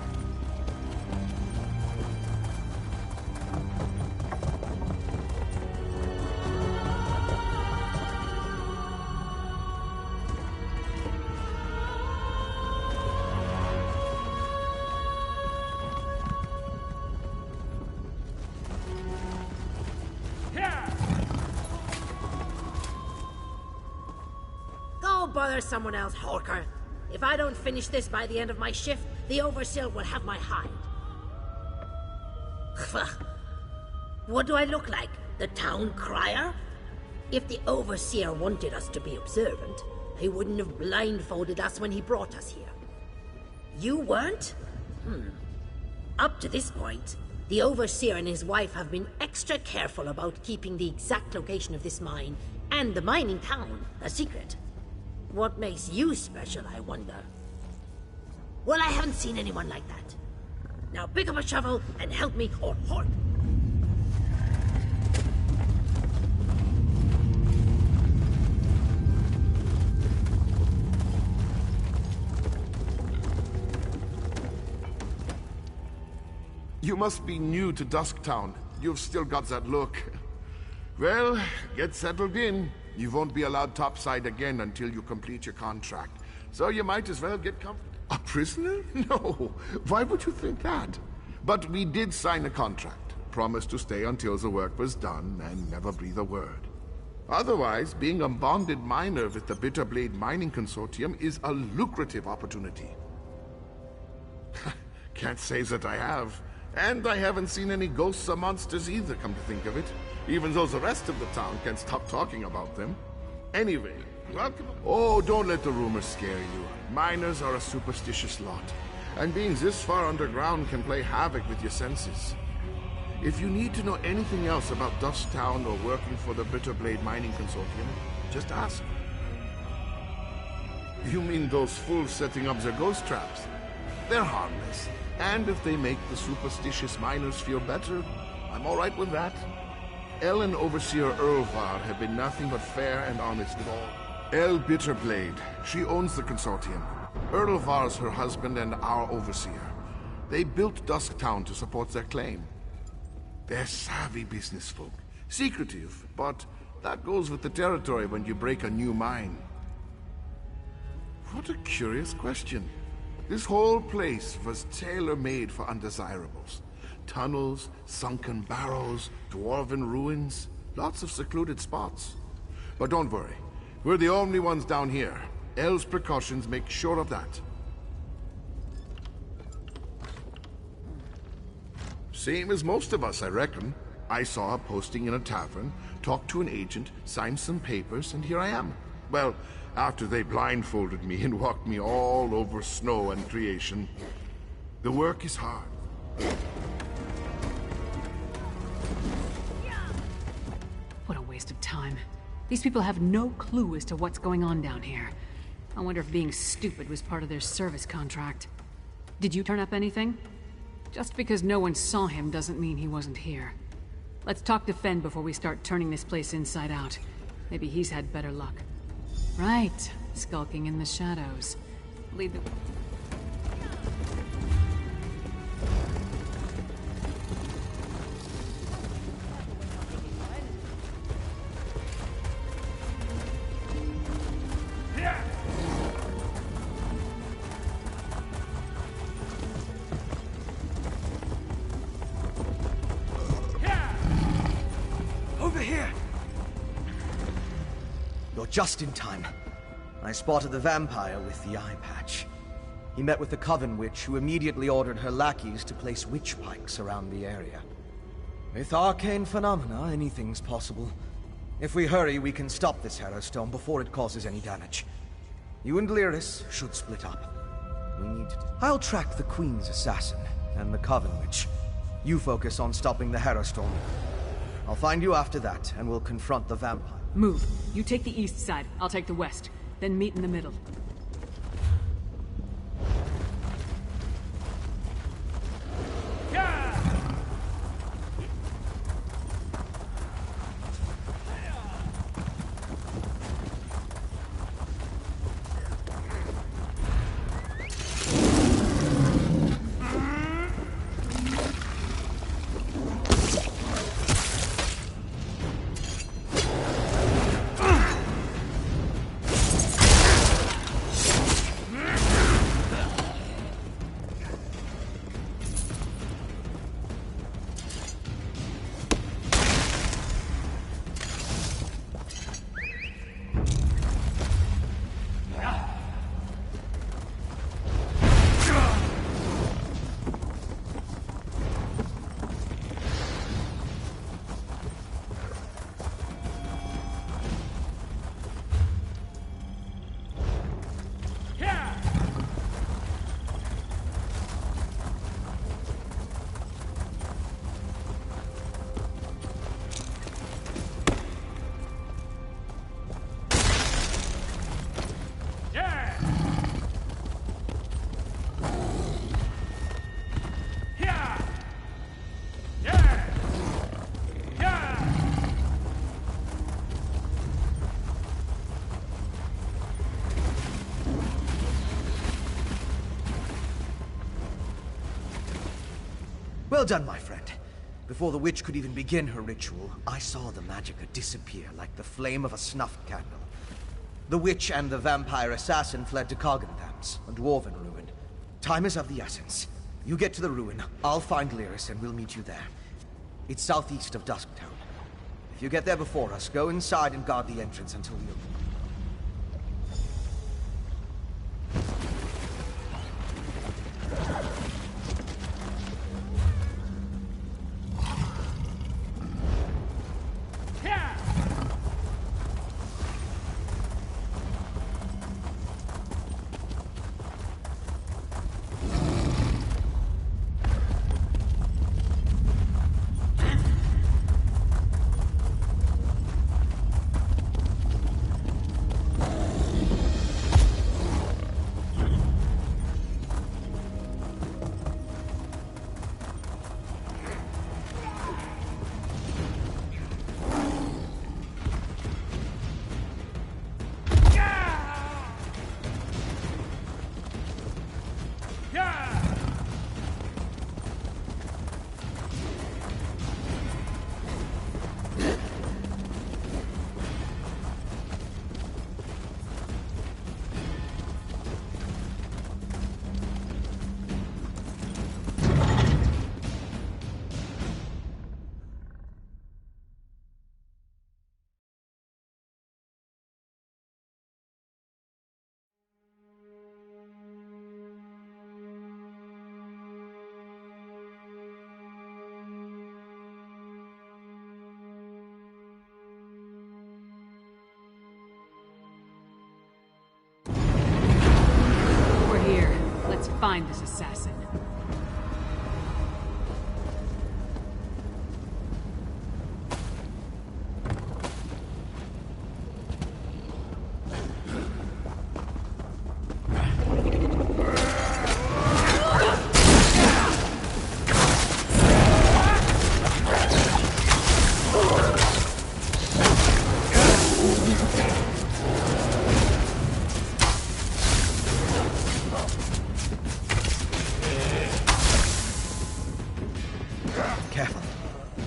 Go bother someone else, Hawker. If I don't finish this by the end of my shift, the Overseer will have my hide. What do I look like? The town crier? If the Overseer wanted us to be observant, he wouldn't have blindfolded us when he brought us here. You weren't? Up to this point, the Overseer and his wife have been extra careful about keeping the exact location of this mine and the mining town a secret. What makes you special, I wonder? Well, I haven't seen anyone like that. Now pick up a shovel and help me, or halt! You must be new to Dusktown. You've still got that look. Well, get settled in. You won't be allowed topside again until you complete your contract. So you might as well get comfortable. A prisoner? No. Why would you think that? But we did sign a contract. Promised to stay until the work was done and never breathe a word. Otherwise, being a bonded miner with the Bitterblade Mining Consortium is a lucrative opportunity. Can't say that I have. And I haven't seen any ghosts or monsters either, come to think of it. Even though the rest of the town can't stop talking about them. Anyway, welcome. Oh, don't let the rumors scare you. Miners are a superstitious lot. And being this far underground can play havoc with your senses. If you need to know anything else about Dusktown or working for the Bitterblade Mining Consortium, just ask. You mean those fools setting up their ghost traps? They're harmless. And if they make the superstitious miners feel better, I'm all right with that. El and Overseer Erlvar have been nothing but fair and honest with all. El Bitterblade, she owns the consortium. Erlvar's her husband and our Overseer. They built Dusktown to support their claim. They're savvy business folk. Secretive, but that goes with the territory when you break a new mine. What a curious question. This whole place was tailor-made for undesirables. Tunnels, sunken barrows, dwarven ruins, lots of secluded spots. But don't worry, we're the only ones down here. El's precautions make sure of that. Same as most of us, I reckon. I saw a posting in a tavern, talked to an agent, signed some papers, and here I am. Well, after they blindfolded me and walked me all over snow and creation. The work is hard. What a waste of time. These people have no clue as to what's going on down here. I wonder if being stupid was part of their service contract. Did you turn up anything? Just because no one saw him doesn't mean he wasn't here. Let's talk to Fen before we start turning this place inside out. Maybe he's had better luck. Right, skulking in the shadows. Lead the... just in time. I spotted the vampire with the eye patch. He met with the Coven Witch, who immediately ordered her lackeys to place witch pikes around the area. With arcane phenomena, anything's possible. If we hurry, we can stop this Harrowstone before it causes any damage. You and Lyris should split up. We need to... I'll track the Queen's assassin and the Coven Witch. You focus on stopping the Harrowstone. I'll find you after that, and we'll confront the vampire. Move. You take the east side, I'll take the west. Then meet in the middle. Well done, my friend. Before the witch could even begin her ritual, I saw the magicka disappear like the flame of a snuffed candle. The witch and the vampire assassin fled to Coggendam's, a dwarven ruin. Time is of the essence. You get to the ruin, I'll find Lyris and we'll meet you there. It's southeast of Dusktown. If you get there before us, go inside and guard the entrance until we open. Find this assassin. Careful.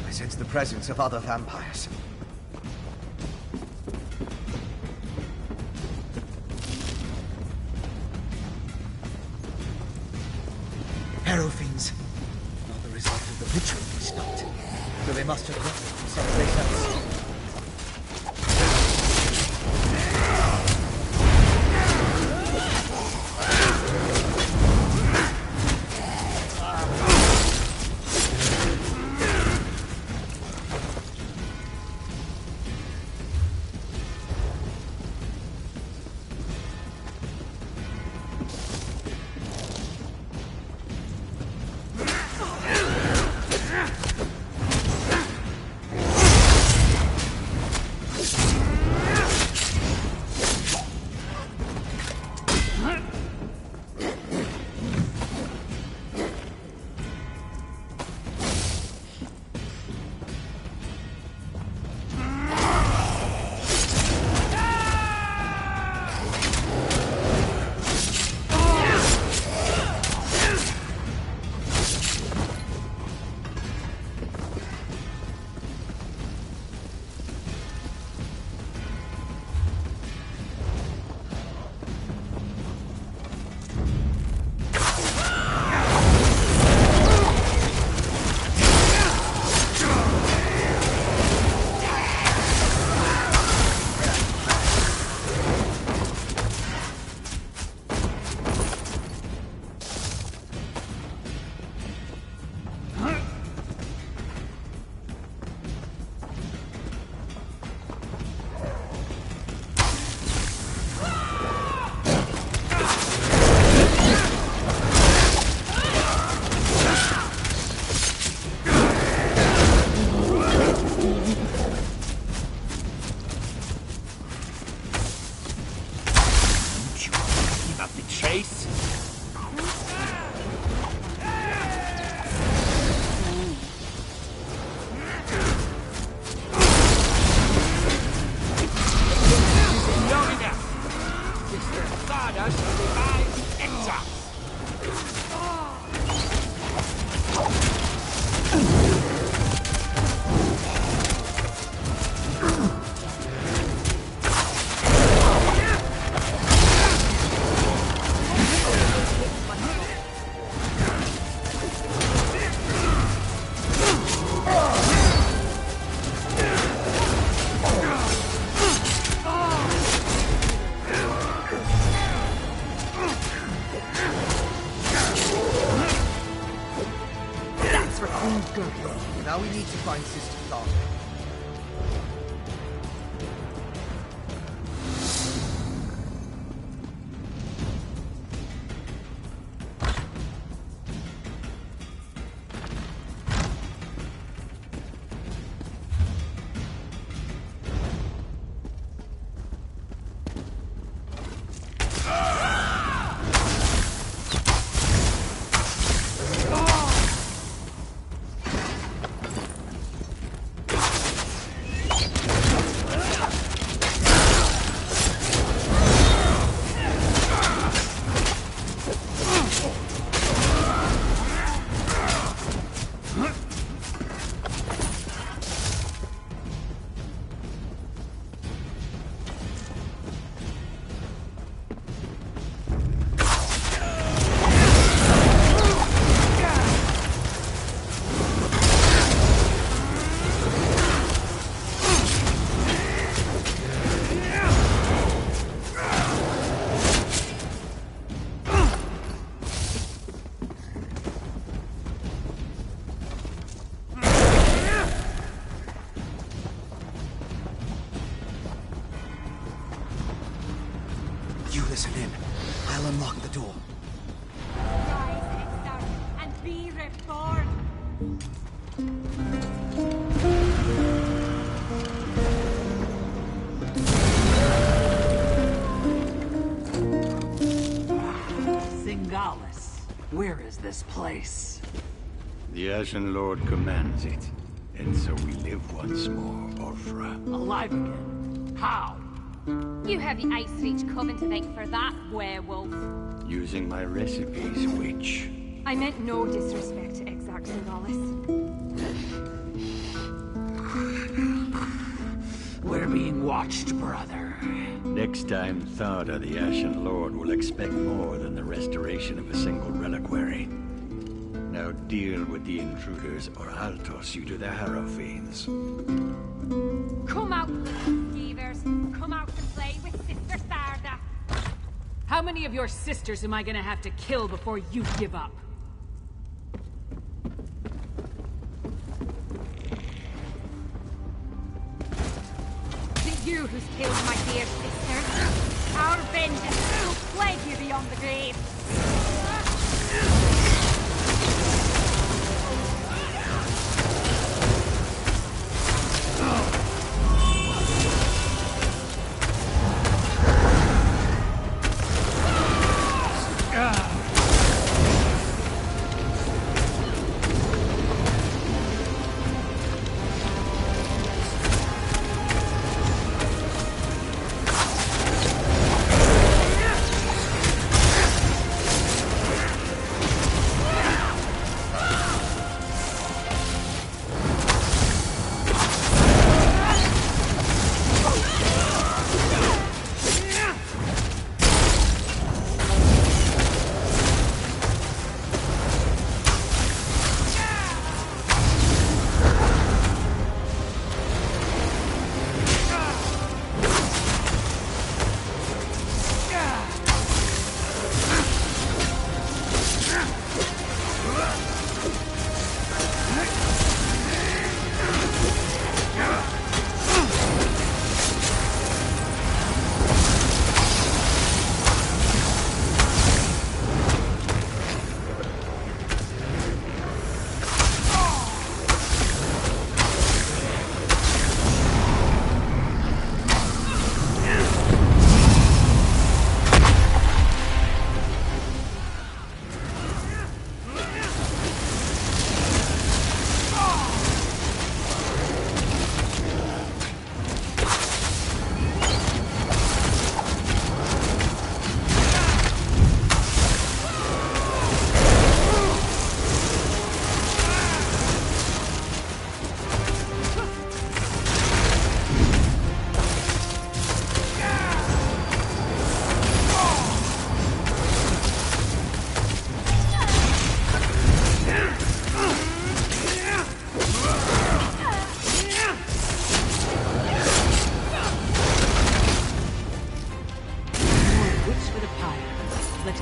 I sense the presence of other vampires. Harrow fiends. Not the result of the ritual we stopped. So they must have gone someplace else. Now we need to find Sister Thorn. You listen in. I'll unlock the door. Rise, Hector, and be reborn. Singalis, where is this place? The Ashen Lord commands it, and so we live once more, Orfra. Alive again? How? You have the Ice Reach Coven to thank for that, werewolf. Using my recipes, witch. I meant no disrespect to Exarch Singalis. We're being watched, brother. Next time, Thada, the Ashen Lord, will expect more than the restoration of a single reliquary. Now deal with the intruders, or I'll toss you to the Harrowfiends. Come out, skeevers. Come out and play with Sister Sarda. How many of your sisters am I gonna have to kill before you give up? Is it you who's killed my dear sister? Our vengeance will plague you beyond the grave.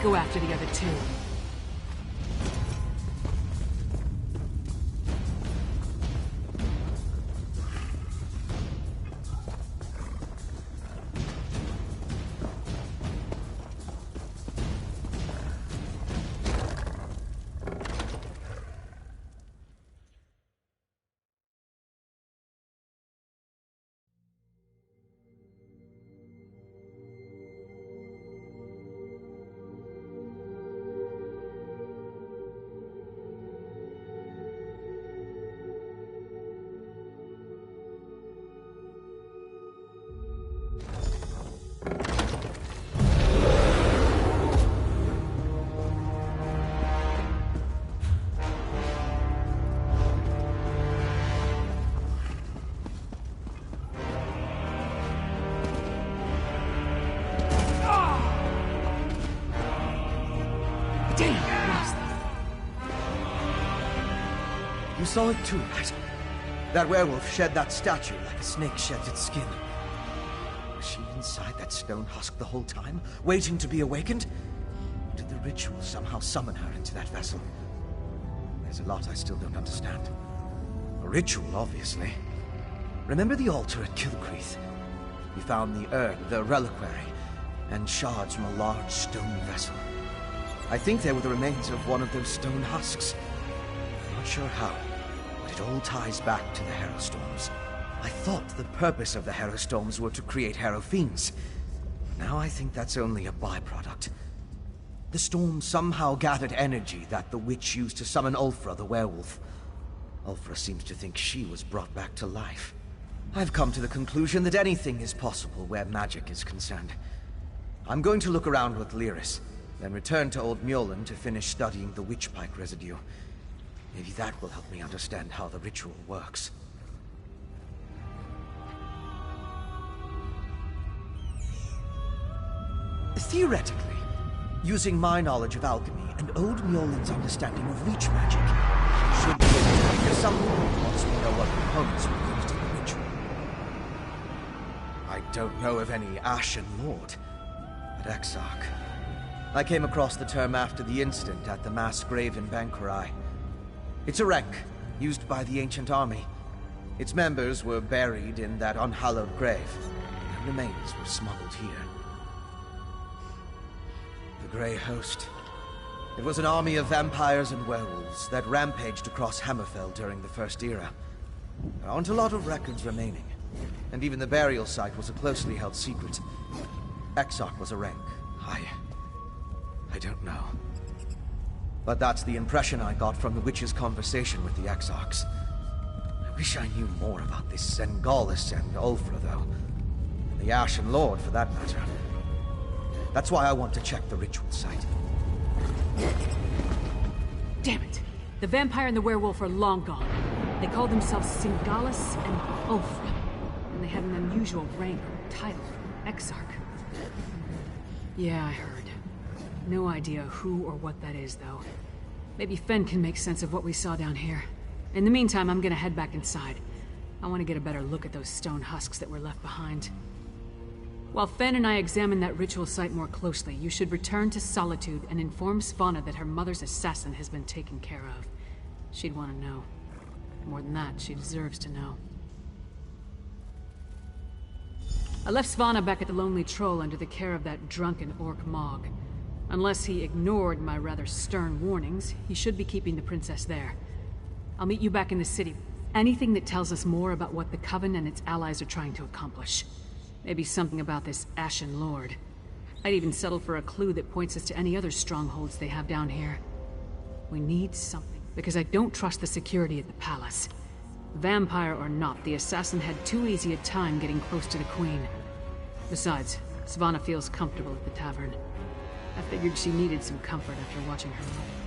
Go after the other two. You saw it too, right? That werewolf shed that statue like a snake sheds its skin. Was she inside that stone husk the whole time, waiting to be awakened? Or did the ritual somehow summon her into that vessel? There's a lot I still don't understand. A ritual, obviously. Remember the altar at Kilcreath? We found the urn, the reliquary, and shards from a large stone vessel. I think they were the remains of one of those stone husks. I'm not sure how, but it all ties back to the Harrow Storms. I thought the purpose of the Harrow Storms were to create Harrow Fiends. Now I think that's only a byproduct. The storm somehow gathered energy that the witch used to summon Ulfra the werewolf. Ulfra seems to think she was brought back to life. I've come to the conclusion that anything is possible where magic is concerned. I'm going to look around with Lyris, then return to Old Mjolnir to finish studying the witchpike residue. Maybe that will help me understand how the ritual works. Theoretically, using my knowledge of alchemy and Old Mjolnir's understanding of leech magic, should be able to figure something out once we know what components were used in the ritual. I don't know of any Ashen Lord at Exarch. I came across the term after the incident at the mass grave in Banquerai. It's a rank, used by the ancient army. Its members were buried in that unhallowed grave, and their remains were smuggled here. The Grey Host. It was an army of vampires and werewolves that rampaged across Hammerfell during the First Era. There aren't a lot of records remaining, and even the burial site was a closely held secret. Exarch was a rank. I don't know. But that's the impression I got from the witch's conversation with the Exarchs. I wish I knew more about this Sengalis and Ulfra, though. And the Ashen Lord, for that matter. That's why I want to check the ritual site. Damn it! The vampire and the werewolf are long gone. They called themselves Sengalis and Ulfra. And they had an unusual rank or title, Exarch. Yeah, I heard. No idea who or what that is, though. Maybe Fen can make sense of what we saw down here. In the meantime, I'm gonna head back inside. I want to get a better look at those stone husks that were left behind. While Fen and I examine that ritual site more closely, you should return to Solitude and inform Svana that her mother's assassin has been taken care of. She'd want to know. More than that, she deserves to know. I left Svana back at the Lonely Troll under the care of that drunken orc Mog. Unless he ignored my rather stern warnings, he should be keeping the princess there. I'll meet you back in the city. Anything that tells us more about what the Coven and its allies are trying to accomplish. Maybe something about this Ashen Lord. I'd even settle for a clue that points us to any other strongholds they have down here. We need something, because I don't trust the security at the palace. Vampire or not, the assassin had too easy a time getting close to the Queen. Besides, Svana feels comfortable at the tavern. I figured she needed some comfort after watching her mother.